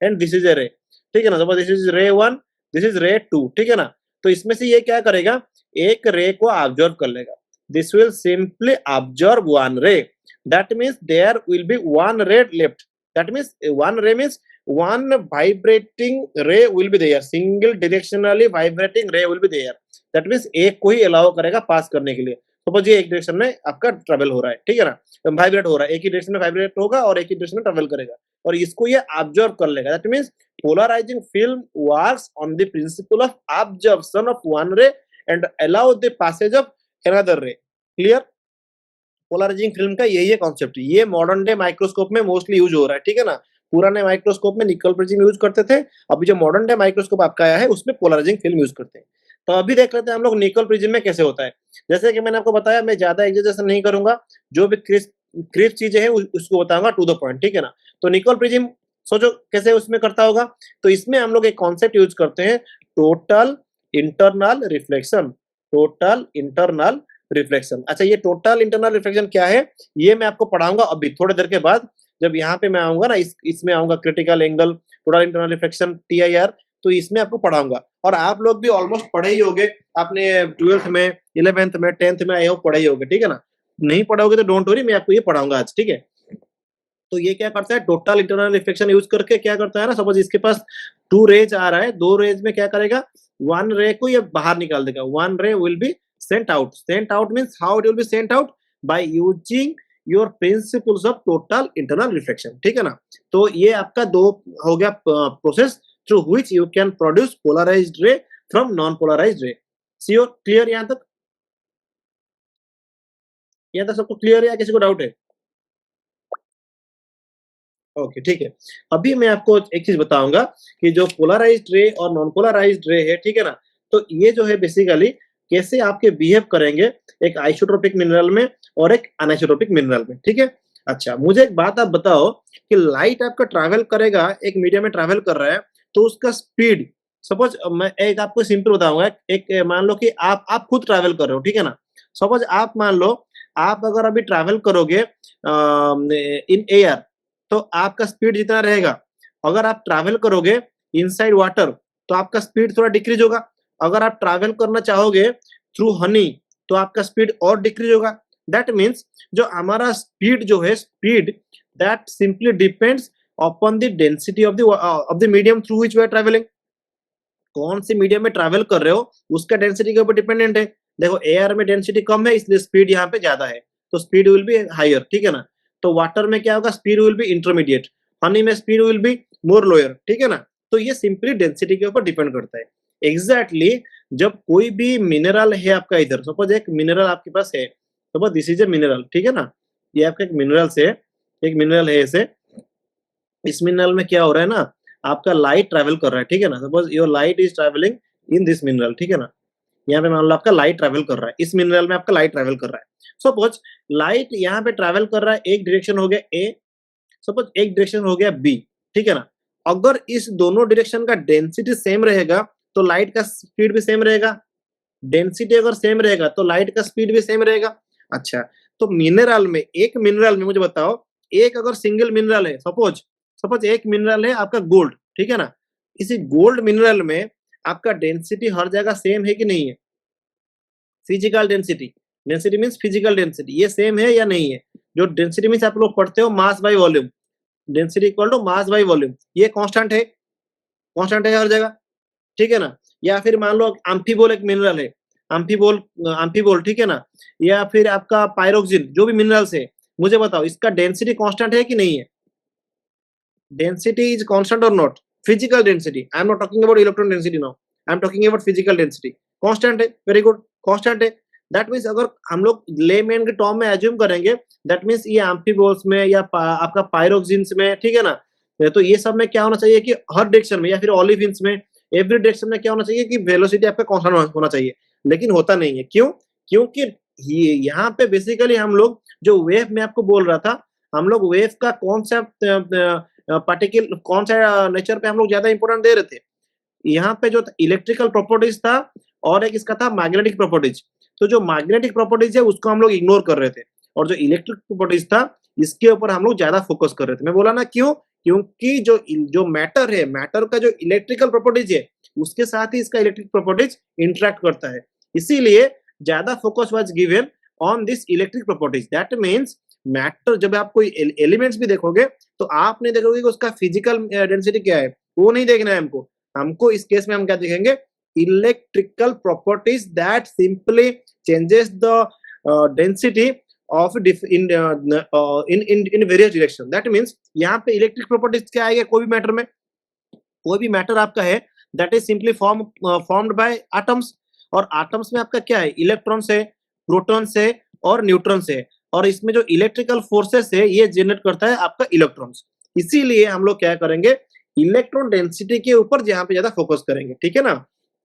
एंड दिस इज ए रे, ठीक है ना, सपोज दिस इज रे 1, दिस इज रे 2, ठीक है ना। तो इसमें से ये क्या करेगा, एक रे को ऑब्जर्व कर लेगा, this will simply observe one ray, that means there will be one ray left, that means one ray means one vibrating ray will be there, single directionally vibrating ray will be there, that means एक को ही allow करेगा पास करने के लिए। Suppose ये एक direction में आपका ट्रेवल हो रहा है, ठीक है ना, वाइब्रेट हो रहा है, एक ही डायरेक्शन में वाइब्रेट होगा और एक ही डायरेक्शन में ट्रेवल करेगा, और इसको ये ऑब्जर्व कर लेगा, that means polarising film works on the principle of observation of one ray and allow the passage of another ray, clear. Polarising film का यही है कॉन्सेप्ट, ये मॉडर्न डे माइक्रोस्कोप में मोस्टली यूज हो रहा है, ठीक है ना। पुराने माइक्रोस्कोप में निकल प्रिज्म यूज करते थे, अभी जो मॉडर्न डे माइक्रोस्कोप आपका आया है उसमें पोलराइजिंग फिल्म यूज करते हैं। तो अभी देख लेते हैं हम लोग निकल प्रिज्म में कैसे होता है। जैसे कि मैंने आपको बताया, मैं ज्यादा एग्जाजरेशन नहीं करूंगा, जो भी क्रिस्प क्रिस्प चीजें हैं उसको बताऊंगा टू द पॉइंट, ठीक है ना। तो निकल प्रिज्म सोचो कैसे उसमें करता होगा। तो इसमें हम लोग एक कॉन्सेप्ट यूज करते हैं, total internal reflection. Total internal reflection. अच्छा, ये टोटल इंटरनल रिफ्लेक्शन क्या है, ये मैं आपको पढ़ाऊंगा अभी थोड़ी देर के बाद। जब यहाँ पे मैं आऊंगा ना, इसमें आऊंगा critical angle, total internal reflection, TIR, तो इसमें आपको पढ़ाऊंगा। और आप लोग भी ऑलमोस्ट पढ़े ही होगे, आपने 12th में, 11th में, 10th में आए हो, पढ़े ही होगे, ठीक है ना। नहीं पढ़ोगे तो डोंट वरी, मैं आपको ये पढ़ाऊंगा आज, ठीक है। तो ये क्या करता है, टोटल इंटरनल रिफ्लेक्शन यूज करके क्या करता है ना, सपोज इसके पास 2 रेज आ रहा है, 2 रेज में क्या करेगा, 1 रे को ये बाहर निकाल देगा, 1 ray will be sent out. Sent out means how it will be sent out, by using your principles of total internal reflection, ठीक है ना। तो ये आपका दो हो गया process through which you can produce polarized ray from non polarized ray. Sure, clear यहां तक? यहां तक सबको क्लियर है या किसी को डाउट है? ओके, ठीक है। अभी मैं आपको एक चीज बताऊंगा कि जो पोलराइज्ड रे और नॉन पोलराइज्ड रे है, ठीक है ना, तो ये जो है बेसिकली कैसे आपके बिहेव करेंगे एक आइसोट्रोपिक मिनरल में और एक अनआइसोट्रोपिक मिनरल में, ठीक है। अच्छा, मुझे एक बात आप बताओ कि लाइट आपका ट्रैवल करेगा, एक मीडियम में ट्रैवल कर रहा है, तो उसका स्पीड, सपोज मैं एक आपको सिंपल बताऊंगा, एक मान लो कि आप खुद ट्रैवल कर रहे हो, ठीक है ना। सपोज आप मान लो, आप अगर अभी ट्रैवल करोगे इन एयर, तो आपका स्पीड जितना रहेगा। अगर आप ट्रैवल करोगे इनसाइड वाटर, तो आपका स्पीड थोड़ा डिक्रीज होगा। अगर आप ट्रैवल करना चाहोगे थ्रू हनी, तो आपका स्पीड और डिक्रीज होगा। दैट मीन्स जो हमारा स्पीड जो है, speed that simply depends upon the density of the medium through which we are travelling. कौन से मीडियम में ट्रैवल कर रहे हो उसका डेंसिटी के ऊपर डिपेंडेंट है। देखो, एयर में डेंसिटी कम है, इसलिए स्पीड यहाँ पे ज्यादा है, तो स्पीड विल बी हायर, ठीक है ना। तो वाटर में क्या होगा, speed will be intermediate, honey में speed will be more lower, ठीक है ना। तो ये सिंपली डेंसिटी के ऊपर डिपेंड करता है। एग्जैक्टली जब कोई भी मिनरल है आपका, इधर सपोज एक मिनरल आपके पास है, suppose this is a mineral, ठीक है ना। ये आपका एक मिनरल से, एक मिनरल है ऐसे, इस मिनरल में क्या हो रहा है ना, आपका लाइट ट्रैवल कर रहा है, ठीक है ना। Suppose your light is travelling in this mineral, ठीक है ना। यहाँ पे मान लो आपका लाइट ट्रैवल कर रहा है, इस मिनरल में आपका लाइट ट्रैवल कर रहा है। सपोज लाइट यहाँ पे ट्रैवल कर रहा है, एक डायरेक्शन हो गया ए, सपोज एक डायरेक्शन हो गया बी, ठीक है ना। अगर इस दोनों डायरेक्शन का डेंसिटी सेम रहेगा, तो लाइट का स्पीड भी सेम रहेगा। डेंसिटी अगर सेम रहेगा तो लाइट का स्पीड भी सेम रहेगा। अच्छा, तो मिनरल में, एक मिनरल में मुझे बताओ, एक अगर सिंगल मिनरल है, सपोज सपोज एक मिनरल है आपका गोल्ड, ठीक है ना। इसी गोल्ड मिनरल में आपका डेंसिटी हर जगह सेम है कि नहीं है? Physical density, density means physical density, ये सेम है या नहीं है? जो डेंसिटी मींस आप लोग पढ़ते हो mass by volume, density equal to mass by volume, ये कांस्टेंट है, कांस्टेंट है हर जगह, ठीक है ना। या फिर मान लो अम्फीबोल एक मिनरल है, अम्फीबोल, अम्फीबोल, ठीक है ना। या फिर आपका पायरोक्सिन, जो भी मिनरल्स है, मुझे बताओ इसका डेंसिटी कांस्टेंट है कि नहीं है? Density is constant or not? Physical density. I am not talking about electron density now. I am talking about physical density. Constant है, very good, constant है. That means अगर हम लोग लेमैन के टर्म में एज्यूम करेंगे, that means ये एम्फीबोल्स में या आपका पायरोक्सिन्स में, ठीक है ना, तो ये सब में क्या होना चाहिए कि हर डायरेक्शन में, या फिर ओलिविन्स में, एवरी डायरेक्शन में क्या होना चाहिए कि वेलोसिटी आपका कांस्टेंट होना चाहिए। लेकिन होता नहीं है, क्यों? क्योंकि यहाँ पे बेसिकली हम लोग जो वेव में आपको बोल रहा था, हम लोग वेव का कॉन्सेप्ट पार्टिकल कौन सा नेचर पे हम लोग ज्यादा इंपोर्टेंट दे रहे थे। यहाँ पे जो इलेक्ट्रिकल प्रॉपर्टीज था और एक इसका था मैग्नेटिक प्रॉपर्टीज। तो जो मैग्नेटिक प्रॉपर्टीज है उसको हम लोग इग्नोर कर रहे थे, और जो इलेक्ट्रिक प्रॉपर्टीज था इसके ऊपर हम लोग ज्यादा फोकस कर रहे थे। मैं बोला ना क्यों? क्योंकि जो जो मैटर है, मैटर का जो इलेक्ट्रिकल प्रॉपर्टीज है उसके साथ ही इसका इलेक्ट्रिक प्रॉपर्टीज इंटरेक्ट करता है, इसीलिए ज्यादा focus was given on this electric properties. That means matter, जब आप कोई एलिमेंट्स भी देखोगे तो आप नहीं देखोगे कि उसका फिजिकल डेंसिटी क्या है, वो नहीं देखना है हमको। हमको इस केस में हम क्या देखेंगे? Electrical properties that simply changes the density of in various direction. That means यहाँ पे इलेक्ट्रिक प्रॉपर्टीज क्या आएगा? कोई भी मैटर में, कोई भी मैटर आपका है that is simply formed by atoms, और एटम्स में आपका क्या है? इलेक्ट्रॉन्स है, प्रोटॉन्स है और न्यूट्रॉन्स है, और इसमें जो इलेक्ट्रिकल फोर्सेस है ये जनरेट करता है आपका इलेक्ट्रॉन्स। इसीलिए हम लोग क्या करेंगे? इलेक्ट्रॉन डेंसिटी के ऊपर यहाँ पे ज्यादा फोकस करेंगे, ठीक है ना।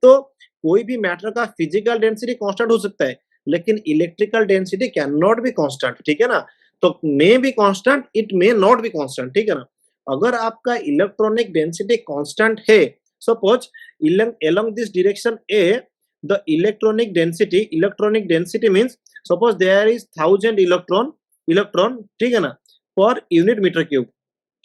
तो कोई भी मैटर का फिजिकल डेंसिटी कांस्टेंट हो सकता है, लेकिन electrical density can not be constant, ठीक है ना? तो may be constant, it may not be constant, ठीक है ना? अगर आपका इलेक्ट्रॉनिक डेंसिटी कांस्टेंट है, suppose along this direction A, the electronic density means suppose there is 1000 electron, ठीक है ना, पर यूनिट मीटर क्यूब,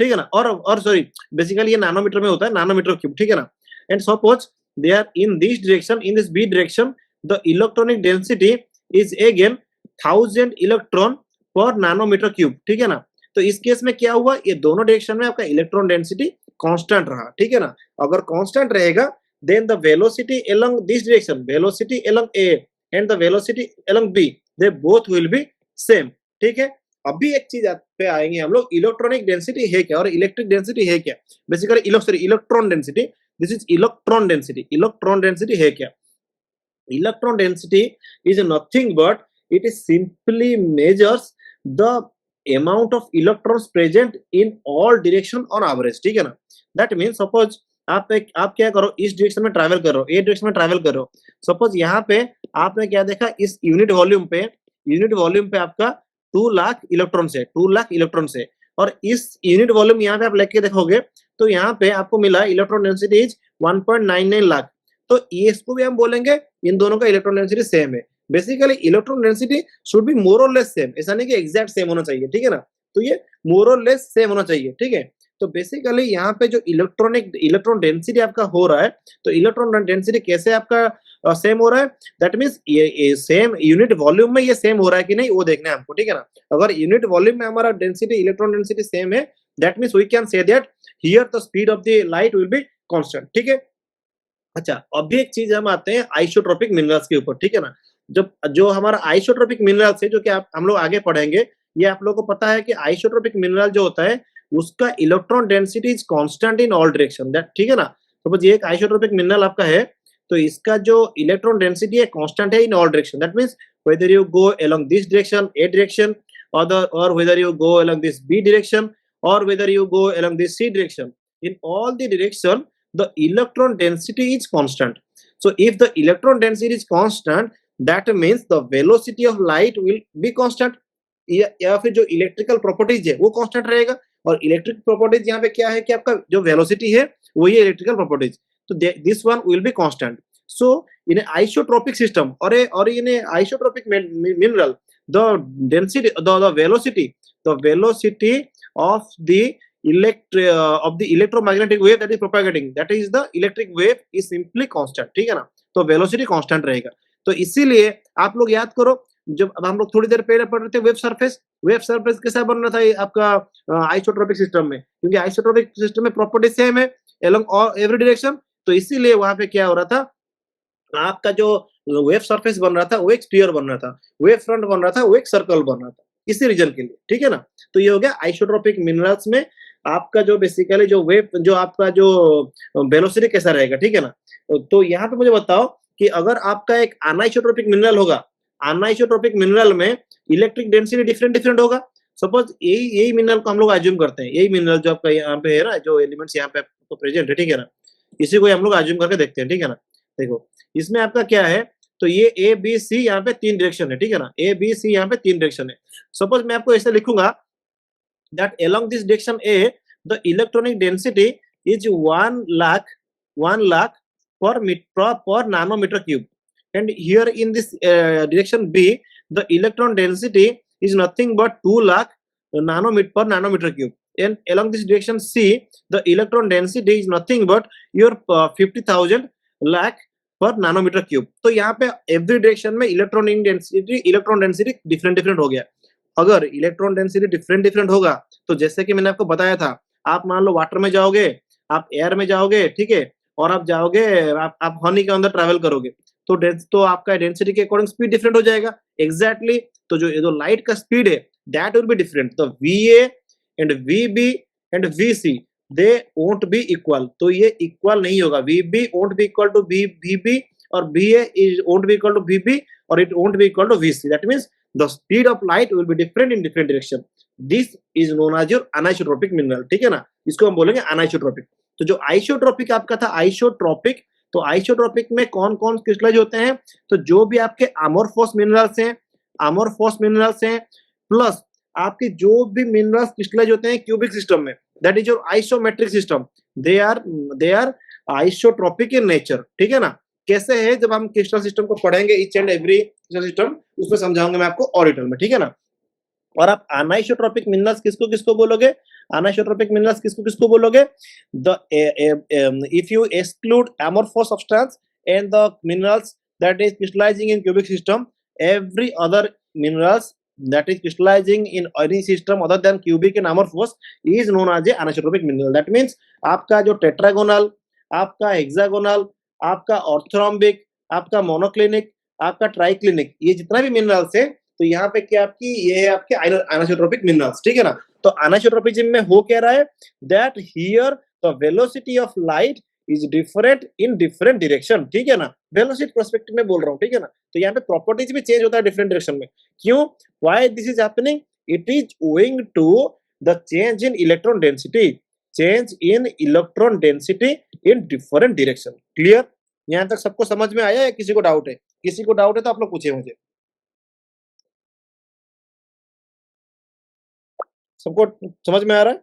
ठीक है ना? और सॉरी, बेसिकली ये नैनोमीटर में होता है, नैनोमीटर क्यूब, ठीक है ना? And suppose they are in this direction, in this B direction, the electronic density is again 1000 electron per nanometre cube, ठीक है ना? तो इस केस में क्या हुआ, ये दोनों डायरेक्शन में आपका इलेक्ट्रॉन डेंसिटी कांस्टेंट रहा, ठीक है ना? अगर कांस्टेंट रहेगा, then the velocity along this direction, velocity along A and the velocity along B, they both will be same, ठीक है? अभी एक चीज पे आएंगे हम लोग, इलेक्ट्रॉनिक डेंसिटी है क्या और इलेक्ट्रिक डेंसिटी है क्या? Basically electron density, this is electron density है क्या? Electron density is nothing but it is simply measures the amount of electrons present in all direction on average, ठीक है ना? That means suppose आप क्या करो, इस डायरेक्शन में ट्रैवल कर रहे हो, ए डायरेक्शन में ट्रैवल कर रहे हो, सपोज यहाँ पे आपने क्या देखा, इस यूनिट वॉल्यूम पे आपका 2 लाख इलेक्ट्रॉन है, 2 लाख इलेक्ट्रॉन है, और इस यूनिट वॉल्यूम यहाँ पे आप लेके देखोगे तो यहाँ पे आपको मिला इलेक्ट्रॉन डेंसिटी इज 1.99 लाख। तो इसको भी हम बोलेंगे इन दोनों का इलेक्ट्रॉन डेंसिटी सेम है। Basically electron density should be more और लेस सेम, ऐसा नहीं कि एग्जैक्ट सेम होना चाहिए, ठीक है ना? तो ये मोर और लेस सेम होना चाहिए, ठीक है? तो बेसिकली यहाँ पे जो इलेक्ट्रॉन डेंसिटी आपका हो रहा है, तो इलेक्ट्रॉन डेंसिटी कैसे आपका सेम हो रहा है, दैट मीन्स ये सेम यूनिट वॉल्यूम में ये सेम हो रहा है कि नहीं, वो देखना है हमको, ठीक है ना? अगर यूनिट वॉल्यूम में हमारा डेंसिटी, इलेक्ट्रॉन डेंसिटी सेम है, that means we can say that here the speed of the light will be constant, ठीक है? अच्छा, अभी एक चीज हम आते हैं आइसोट्रोपिक मिनरल्स के ऊपर, ठीक है ना? जब जो हमारा आइसोट्रोपिक मिनरल्स है, जो कि हम लोग आगे पढ़ेंगे, ये आप लोगों को पता है कि आइसोट्रोपिक मिनरल जो होता है उसका electron density is constant in all direction, that, ठीक है ना? सपोज ये एक आइसोट्रोपिक मिनरल आपका है, तो इसका जो इलेक्ट्रॉन डेंसिटी है कांस्टेंट है इन all direction, that means whether you go along this direction, A direction, or whether you go along this B direction, or whether you go along this C direction, in all the direction the electron density is constant. So if the electron density is constant, that means the velocity of light will be constant, या फिर जो electrical properties है वो constant रहेगा। और electric properties यहाँ पे क्या है कि आपका जो वेलोसिटी है वही इलेक्ट्रिकल प्रॉपर्टीज, तो this one will be constant. So in isotropic system और in isotropic mineral, the density, the velocity of the electromagnetic wave that is propagating, that is the electric wave, is simply constant, ठीक है ना? तो velocity constant रहेगा। तो इसीलिए आप लोग याद करो, जब अब हम लोग थोड़ी देर पहले पढ़ रहे थे वेव सरफेस कैसा बन रहा था आपका आइसोट्रोपिक सिस्टम में, क्योंकि आइसोट्रोपिक सिस्टम में प्रॉपर्टी सेम है along एवरी डायरेक्शन, तो इसीलिए वहां पे क्या हो रहा था, आपका जो वेव सरफेस बन रहा था वो एक स्फीयर बन रहा था, वेव फ्रंट बन रहा था वो एक सर्कल बन रहा था, इसी रीजन के लिए, ठीक है ना? तो ये हो गया आइसोट्रोपिक मिनरल्स में आपका जो बेसिकली जो वेव, जो आपका जो वेलोसिटी कैसा रहेगा, ठीक है ना? तो यहाँ पे मुझे बताओ कि अगर आपका एक अनाइसोट्रोपिक मिनरल होगा, अनाइसोट्रोपिक मिनरल में इलेक्ट्रिक डेंसिटी डिफरेंट होगा। सपोज यही मिनरल को हम लोग अज्यूम करते हैं, यही मिनरल जो आपका यहाँ पे है ना, जो एलिमेंट्स यहाँ पे आपको प्रेजेंट है, ठीक है ना? इसी को हम लोग अज्यूम करके देखते हैं, ठीक है ना? देखो इसमें आपका क्या है, तो ये ए बी सी यहाँ पे 3 डायरेक्शन है, ठीक है ना? ए बी सी यहाँ पे 3 डायरेक्शन है। सपोज मैं आपको ऐसे लिखूंगा that along this direction A, the electronic density is 1 lakh per nanometer cube, and here in this direction B, the electron density is nothing but 2 lakh nanometer per nanometer cube, and along this direction C, the electron density is nothing but your 50,000 lakh पर nanometre cube. तो यहाँ पे every direction में electron density different हो गया। अगर electron density different होगा, तो जैसे कि मैंने आपको बताया था, आप मान लो वाटर में जाओगे, आप एयर में जाओगे, ठीक है, और आप जाओगे, आप हनी के अंदर ट्रैवल करोगे, तो आपका डेंसिटी के अकॉर्डिंग स्पीड डिफरेंट हो जाएगा। एग्जैक्टली तो जो लाइट का स्पीड है दैट विल बी डिफरेंट। तो VA and VB and VC they won't be equal, तो ये इक्वल नहीं होगा। VB won't be equal to VB और VA is won't be equal to VB और it won't be equal to VC। That means the speed of light will be different in different direction. This is known as your anisotropic mineral, ठीक है ना? इसको हम बोलेंगे anisotropic। तो जो isotropic आपका था, आइसोट्रोपिक तो आइसोट्रोपिक में कौन कौन क्रिस्टलाइज होते हैं, तो जो भी आपके अमोर्फोस मिनरल्स हैं प्लस आपके जो भी मिनरल्स क्रिस्टलाइज होते हैं क्यूबिक सिस्टम में, that is your isometric system, they are isotropic in nature, ठीक है ना। कैसे है, जब हम क्रिस्टल सिस्टम को पढ़ेंगे each and every crystal system, उसमें समझाऊंगा मैं आपको और डिटेल में, ठीक है ना। और आप अनाइसोट्रोपिक मिनरल्स किसको किसको बोलोगे, अनाइसोट्रोपिक मिनरल्स किसको किसको बोलोगे, the if you exclude amorphous substance and the minerals that is crystallizing in cubic system, every other minerals that is crystallizing in any system other than cubic and amorphous is known as a anisotropic mineral. That means आपका जो tetragonal, आपका hexagonal, आपका ऑर्थोरॉम्बिक, आपका monoclinic, आपका triclinic, ये जितना भी minerals है, तो यहाँ पे क्या आपकी ये है आपके अनिसोट्रोपिक मिनरल्स, ठीक है ना। तो अनिसोट्रोपिज्म में हो क्या रहा है, that here the velocity of light is different in different direction, ठीक है ना। वेलोसिटी पर्सपेक्टिव में बोल रहा हूँ, ठीक है ना। तो यहाँ पे प्रॉपर्टीज भी चेंज होता है डिफरेंट डायरेक्शन में। क्यों, why this is happening, it is owing to the change in electron density, in different direction. Clear, यहाँ तक सबको समझ में आया है, किसी को डाउट है, किसी को डाउट है तो आप लोग पूछे मुझे, सबको समझ में आ रहा है,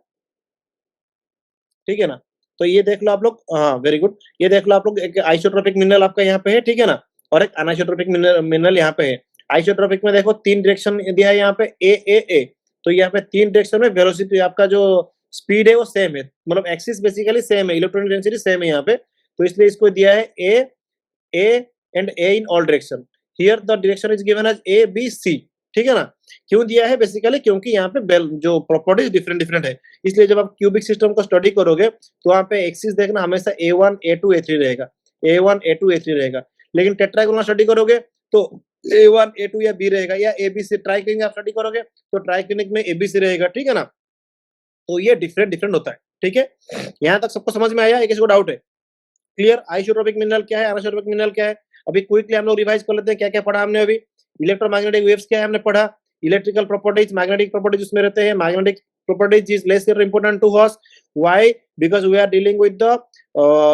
ठीक है ना। तो ये देख लो आप लोग, हाँ वेरी गुड, ये देख लो आप लोग, एक आइसोट्रोपिक मिनरल आपका यहाँ पे है, ठीक है ना, और एक अनाइसोट्रोपिक मिनरल यहाँ पे है। आइसोट्रोपिक में देखो 3 डायरेक्शन दिया है यहाँ पे ए, तो यहाँ पे 3 डायरेक्शन में वेलोसिटी आपका जो स्पीड है वो सेम है, मतलब एक्सिस बेसिकली सेम है, इलेक्ट्रॉनिक डेंसिटी सेम है यहाँ पे, तो इसलिए इसको दिया है A and A in all direction. Here the direction is given as A B C, ठीक है ना। क्यों दिया है, बेसिकली क्योंकि यहाँ पे जो प्रॉपर्टीज डिफरेंट डिफरेंट है, इसलिए जब आप क्यूबिक सिस्टम को स्टडी करोगे तो वहाँ पे एक्सिस देखना हमेशा A1 A2 A3 रहेगा, A1 A2 A3 रहेगा। लेकिन टेट्रागोनल स्टडी करोगे तो A1 A2 या B रहेगा, या ABC ट्राइक्लिनिक आप स्टडी करोगे तो ट्राइक्लिनिक में ABC रहेगा, ठीक है ना। तो ये डिफरेंट डिफरेंट होता है, ठीक है। यहाँ तक सबको समझ में आया है, किसी को डाउट है? क्लियर, आइसोट्रोपिक मिनरल क्या है, अनिसोट्रोपिक मिनरल क्या है, अभी क्विकली हम लोग रिवाइज कर लेते हैं क्या क्या पढ़ा हमने अभी। इलेक्ट्रोमैग्नेटिक वेव्स क्या है हमने पढ़ा, इलेक्ट्रिकल प्रॉपर्टीज, मैग्नेटिक प्रॉपर्टीज उसमें रहते हैं, magnetic properties is less important to us. Why? Because we are dealing with the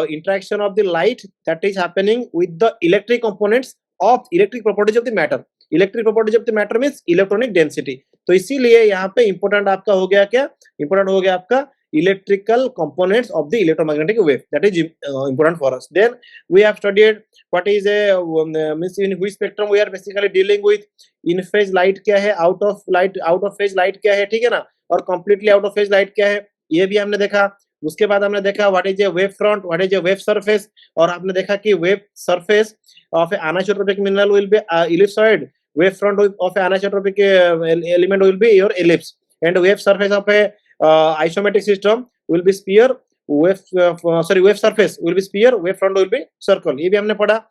interaction of the light that is happening with the electric components of electric properties of the matter. Electric properties of the matter means electronic density. तो इसीलिए यहाँ पे important आपका हो गया क्या, important हो गया आपका electrical components of the electromagnetic wave. That is important for us. Then we have studied what is a means in which spectrum we are basically dealing with. In phase light क्या है, out of phase light क्या है, ठीक है ना, और completely out of phase light क्या है, ये भी हमने देखा। उसके बाद हमने देखा what is a wave front, what is a wave surface, और आपने देखा कि wave surface of A anisotropic mineral will be ellipsoid, wave front of A anisotropic element will be your ellipse, and wave surface of A isometric system will be sphere, wave surface will B sphere, wave front will be circle, ये भी हमने पढ़ा।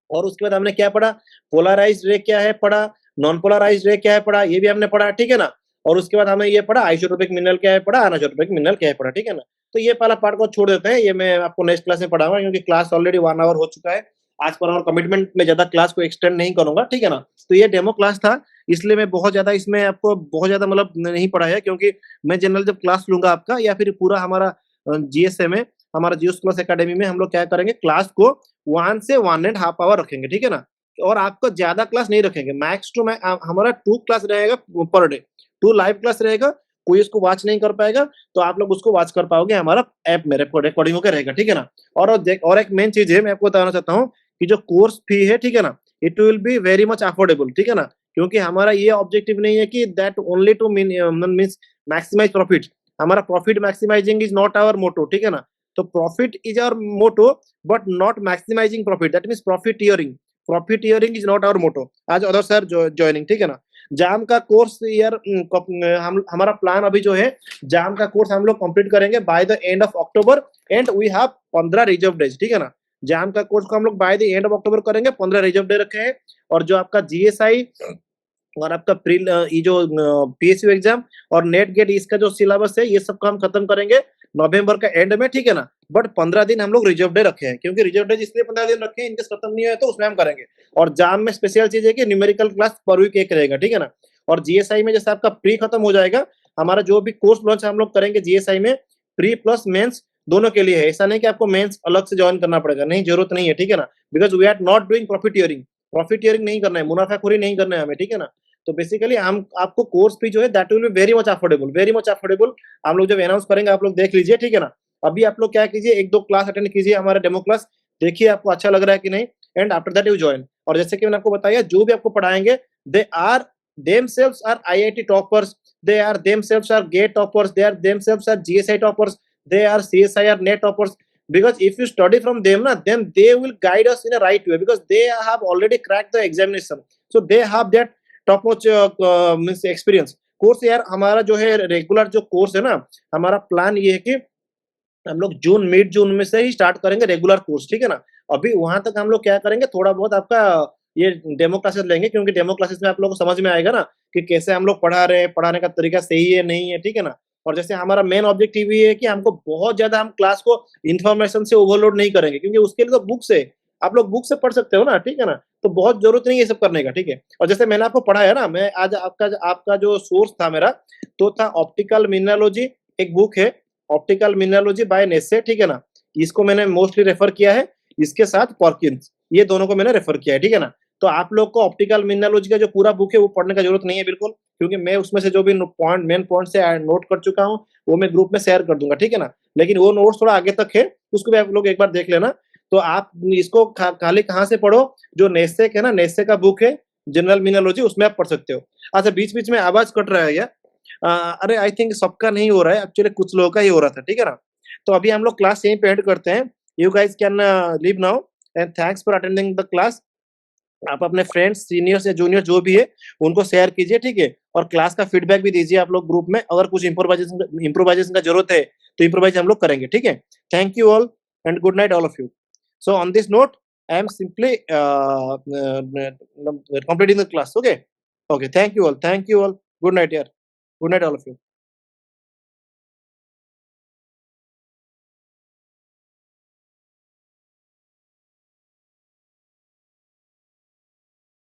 और उसके बाद हमने क्या पढ़ा, पोलराइज्ड रे क्या है पढ़ा, नॉन पोलराइज्ड रे क्या है पढ़ा, ये भी हमने पढ़ा, ठीक है ना। और उसके बाद हमें ये पढ़ा आइसोट्रोपिक मिनरल क्या है पढ़ा, अनिसोट्रोपिक मिनरल क्या है पढ़ा, ठीक है ना। तो ये पहला पार्ट को छोड़ देते हैं, ये मैं आपको नेक्स्ट क्लास में पढ़ाऊंगा, क्योंकि क्लास ऑलरेडी 1 आवर हो चुका है। आज पर कमिटमेंट में ज्यादा क्लास को एक्सटेंड नहीं करूंगा, ठीक है ना। तो ये डेमो क्लास था, इसलिए मैं बहुत ज्यादा इसमें आपको बहुत ज्यादा मतलब नहीं पढ़ाया, क्योंकि मैं जनरल जब क्लास लूंगा आपका, या फिर पूरा हमारा जीएसए में, हमारा जियो क्लास एकेडमी में हम लोग क्या करेंगे, क्लास को 1 से 1.5 आवर रखेंगे, ठीक है ना। और आपको ज्यादा क्लास नहीं रखेंगे, मैक्स टू मैक्स हमारा 2 क्लास रहेगा पर डे, 2 लाइव क्लास रहेगा। कोई इसको वॉच नहीं कर पाएगा तो आप लोग उसको वॉच कर पाओगे हमारा ऐप में, रिकॉर्डिंग होकर रहेगा, ठीक है ना। और एक मेन चीज है, मैं आपको बताना चाहता हूँ कि जो कोर्स फी है, ठीक है ना, it will be very much affordable, ठीक है ना। क्योंकि हमारा ये ऑब्जेक्टिव नहीं है कि that only to means maximise profit, हमारा profit maximising is not our motto, ठीक है ना। तो profit is our motto but not maximising profit, that means profiteering is not our motto as other sir joining, ठीक है ना। JAM का course यार हमारा प्लान अभी जो है, जाम का कोर्स हम लोग कंप्लीट करेंगे by the end of October, and we have 15 reserve days, ठीक है ना। जाम का कोर्स को हम लोग by the end of October करेंगे, 15 रिजर्व डे रखे हैं। और जो आपका जीएसआई और आपका ये जो पीएसयू एग्जाम और नेट गेट, इसका जो सिलेबस है, ये सब को हम खत्म करेंगे नवंबर का एंड में, ठीक है ना। बट 15 दिन हम लोग रिजर्व डे रखे हैं, क्योंकि रिजर्व डे इसलिए 15 दिन रखे हैं, इनके खत्म नहीं हुए तो उसमें हम करेंगे। और जाम में स्पेशल चीज है कि न्यूमेरिकल क्लास पर वीक 1 रहेगा, ठीक है ना। और जीएसआई में जैसे आपका प्री खत्म हो जाएगा, हमारा जो भी कोर्स लॉन्च हम लोग करेंगे जीएसआई में, प्री प्लस मेंस दोनों के लिए है। ऐसा नहीं कि आपको मेंस अलग से जॉइन करना पड़ेगा, नहीं, जरूरत नहीं है, ठीक है ना? Because we are not doing profiteering, profiteering नहीं करना है, मुनाफाखोरी नहीं करना है हमें, ठीक है ना? तो बेसिकली हम आपको कोर्स फी जो है that will be very much affordable. हम लोग जब अनाउंस करेंगे आप लोग देख लीजिए, ठीक है ना? अभी आप लोग क्या कीजिए, 1-2 क्लास अटेंड कीजिए हमारा डेमो क्लास, देखिए आपको अच्छा लग रहा है कि नहीं, and after that you join. और जैसे कि मैंने आपको बताया, जो भी आपको पढ़ाएँगे, they are themselves are IIT toppers, they are themselves are GATE toppers, they are themselves are GSI toppers, they are CSIR NET toppers. Because if you study from them, na, then they will guide us in a right way because they have already cracked the examination. So they have that top notch means experience. Course यार हमारा जो है regular जो course है ना, हमारा plan ये है कि हम लोग जून, मिड जून में से ही स्टार्ट करेंगे रेगुलर कोर्स, ठीक है ना? अभी वहाँ तक हम लोग क्या करेंगे, थोड़ा बहुत आपका ये डेमो क्लासेस लेंगे, क्योंकि डेमो क्लासेस में आप लोगों को समझ में आएगा ना कि कैसे हम लोग पढ़ा रहे हैं, पढ़ाने का तरीका सही है, नहीं है, ठीक है ना? और जैसे हमारा मेन ऑब्जेक्टिव ये है कि हमको बहुत ज़्यादा हम क्लास को इन्फॉर्मेशन से ओवरलोड नहीं करेंगे, क्योंकि उसके लिए तो बुक्स है। आप लोग बुक से पढ़ सकते हो ना, ठीक है ना? तो बहुत ज़रूरत नहीं है ये सब करने का, ठीक है? और जैसे मैंने आपको पढ़ाया ना, मैं आज आपका आपका जो सोर्स था मेरा, तो था ऑप्टिकल मिनरोलॉजी, एक बुक है ऑप्टिकल मिनरोलॉजी बाय नेस्से, ठीक है ना? इसको मैंने मोस्टली रेफर किया है, इसके साथ पर्किंस, ये दोनों को मैंने रेफर किया है, ठीक है ना? तो आप लोग को ऑप्टिकल मिनरोलॉजी का जो पूरा बुक है वो पढ़ने का जरूरत नहीं है बिल्कुल, क्योंकि मैं उसमें से जो भी पॉइंट मेन पॉइंट से नोट कर चुका हूँ, वो मैं ग्रुप में शेयर कर दूंगा, ठीक है ना? लेकिन वो नोट्स थोड़ा आगे तक है, उसको भी आप लोग एक बार देख लेना। तो आप इसको खाली कहाँ से पढ़ो, जो नेस्सेक है ना, नेस्से का बुक है जनरल मिनरोलॉजी, उसमें आप पढ़ सकते हो। अच्छा, बीच बीच में आवाज कट रहा है यार, अरे आई थिंक सबका नहीं हो रहा है, एक्चुअली कुछ लोगों का ही हो रहा था, ठीक है ना? तो अभी हम लोग क्लास यहीं पे एंड करते हैं। You guys can leave now, and thanks for attending the class. आप अपने फ्रेंड्स, सीनियर्स या जूनियर जो भी है, उनको शेयर कीजिए, ठीक है? और क्लास का फीडबैक भी दीजिए आप लोग ग्रुप में, अगर कुछ इम्प्रोवाइज़ेशन का ज़रूरत है, तो इम्प्रोवाइज़ हम लोग करेंगे, ठीक है? Thank you all and good night all of you. So on this note, I am simply completing the class. Okay. Okay. Thank you all. Thank you all. Good night, yeah. Good night, all of you.